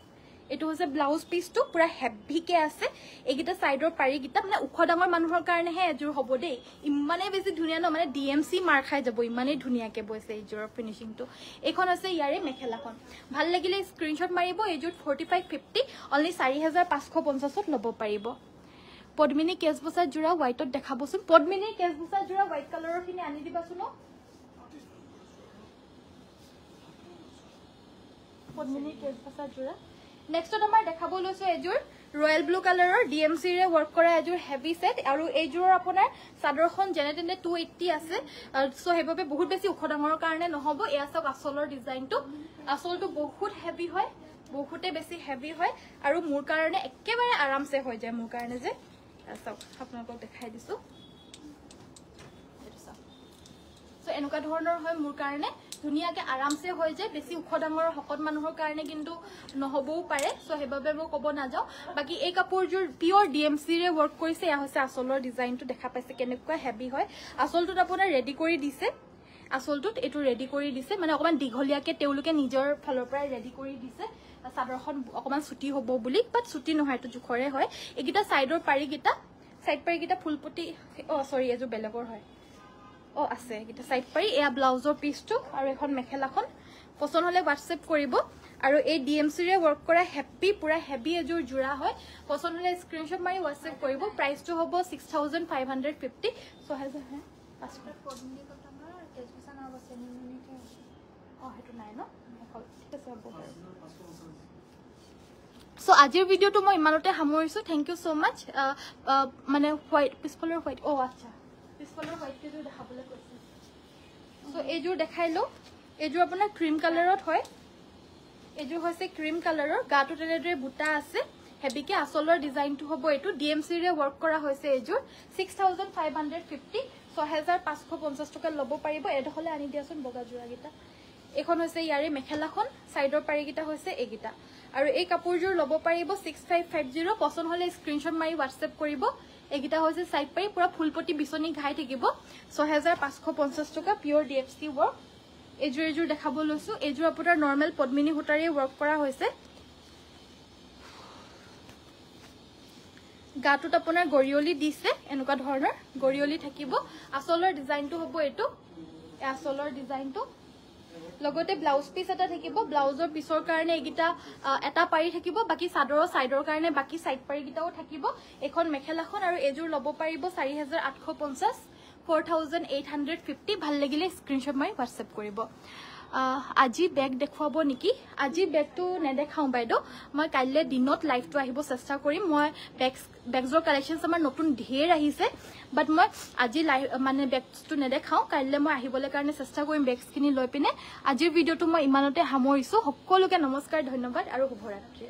এটো হৈছে ব্লাউজ পিসটো পুৰা হেভিকে আছে এইগিটা সাইডৰ পাৰিকিটা মানে উখডাঙৰ মানুহৰ কাৰণে হে এযোৰ হ'ব দেই ইমানে বেছি ধুনিয়া ন মানে DMC মাৰ খাই যাব ইমানে ধুনিয়াকে বৈছে এইযোৰৰ ফিনিশিংটো এখন আছে ইয়াৰে মেখেলাখন ভাল লাগিলে স্ক্ৰিনশ্বট মাৰিব এইযোৰ 4550 অনলি 4550 ত ল'ব পাৰিব পদ্মিনী কেছবসা জোৰা হোৱাইটত দেখাবচোন পদ্মিনী কেছবসা জোৰা হোৱাইট কালাৰৰ খিনি আনি দিবাচোন পদ্মিনী কেছবসা জোৰা নেক্সটত আমাৰ দেখাব লৈছো এযোৰ ৰয়্যাল ব্লু কালাৰৰ DMC ৰে ওয়াৰ্ক কৰা এযোৰ হেভি সেট আৰু এইযোৰৰ আপোনাৰ চাদৰখন জেনেটেনে 280 আছে সো হেভাবে বহুত বেছি উখডাঙৰ কাৰণে নহব এয়া সব আসলৰ ডিজাইনটো আসলটো বহুত হেভি হয় বহুতে বেছি হেভি হয় আৰু মোৰ কাৰণে একেবাৰে আৰামছে হৈ যায় মোৰ কাৰণে যে সব আপোনালোকক দেখাই দিছো এটা সব সো এনেকুৱা ধৰণৰ হয় মোৰ কাৰণে ধুনিয়াকে আৰামছে হৈ যায় বেছি উখডাঙৰ হকত মানুহৰ কাৰণে কিন্তু নহবও পাৰে সো হেভাবে মই কব না যাও বাকি এই কাপোৰযোৰ পিওৰ DMC ৰে ওয়াৰ্ক কৰিছে এয়া হৈছে আসলৰ ডিজাইনটো দেখা পাইছে কেনেকুৱা হেভি হয় আসলটো আপোনাৰ ৰেডি কৰি দিছে আচলটোত এইটো ৰেডি কৰি দিছে মানে অকমান দীঘলীয়াকে তেওঁলোকে নিজৰ ফালৰ পৰা ৰেডি কৰি দিছে চাদৰখন অকমান ছুটি হ'ব বুলি বাট ছুটি নহয় এইটো জুখৰে হয় এইকিটা সাইডৰ পাৰিকিটা সাইড পাৰিকিটা ফুলপটি সৰি এজো বেলেগৰ হয় আছে এইকিটা সাইড পাৰি এয়া ব্লাউজৰ পিসটো আৰু এখন মেখেলাখন পছন্দ হলে WhatsApp কৰিব আৰু এই DMC ৰে ওয়াৰ্ক কৰা হেপি পুৰা হেভি এজোৰ জোৰা হয় পছন্দ হলে স্ক্ৰিনশ্বট মাৰি WhatsApp কৰিব প্ৰাইসটো হ'ব 6550 6000 হে পাছপোৰ্ট পডনি কটনৰ কেজবিসা নাও আছে নিমিনিকে হেতু নাই ন ঠিক আছে হ'ব সো আজিৰ ভিডিওটো মই ইমানতে সামৰিছো থ্যাংক ইউ সো মাচ মানে হোয়াইট পিছফলৰ হোয়াইট আচ্ছা পিছফলৰ হোয়াইট কেজো দেখাবলৈ কৈছে সো এইজোৰ দেখাইলো এইজোৰ আপোনাৰ ক্ৰীম কালাৰত হয় এইজোৰ হৈছে ক্ৰীম কালাৰৰ গাটো তেনেদৰে বুটা আছে হেভিকে আসলৰ ডিজাইনটো হ'ব এটো DMC ৰে ওয়াৰ্ক কৰা হৈছে এইজোৰ 6550 6550 টকা ল'ব পাৰিব এডখলে আনি দিয়াচোন বগা জোৰা গিটা এখন হৈছে ইয়াৰে মেখেলাখন সাইডৰ পাৰিকিটা হৈছে এগিটা আৰু এই কাপোৰজোৰ ল'ব পাৰিব 6550 পছন্দ হলে স্ক্ৰিনশ্বট মাৰি WhatsApp কৰিব এগিটা হৈছে সাইড পাৰি পুৰা ফুলপটি বিছনি ঘাই থাকিব 6550 টকা পিওৰ DFC ওয়াৰ্ক এজোৰ দেখাব লৈছো এজোৰ আপোনাৰ নৰমাল পদ্মিনী হুটাৰে ওয়াৰ্ক কৰা হৈছে গাটোত আপোনাৰ গৰিয়লি দিছে এনেকুৱা ধৰণৰ গৰিয়লি থাকিব আসলৰ ডিজাইনটো হ'ব এটো আসলৰ ডিজাইনটো লগতে ব্লাউজ পিস এটা থাকিব ব্লাউজৰ পিছৰ কাৰণে এগিটা এটা পাৰি থাকিব বাকি সাদৰৰ সাইডৰ কাৰণে বাকি সাইড পাৰি গিটাও থাকিব এখন মেখেলাখন আৰু এজোৰ ল'ব পাৰিব 4850 4850 ভাল লাগিলে স্ক্ৰিনশ্বট মাৰি WhatsApp কৰিব আজি বেগ দেখুৱাব নেকি আজি বেগটো নেদেখাও বাইদো মই কাইলে দিনত লাইভটো আহিব চেষ্টা কৰিম মই বেগজৰ কালেকশনছ আমাৰ নতুন ঢেৰ আহিছে বাট মই আজি লাইভ মানে বেগটো নেদেখাও কাইলে মই আহিবলৈ কাৰণে চেষ্টা কৰিম বেগছখিনি লৈ পিনে আজিৰ ভিডিওটো মই ইমানতে সামৰিছো সকলোকে নমস্কাৰ ধন্যবাদ আৰু শুভৰাত্ৰি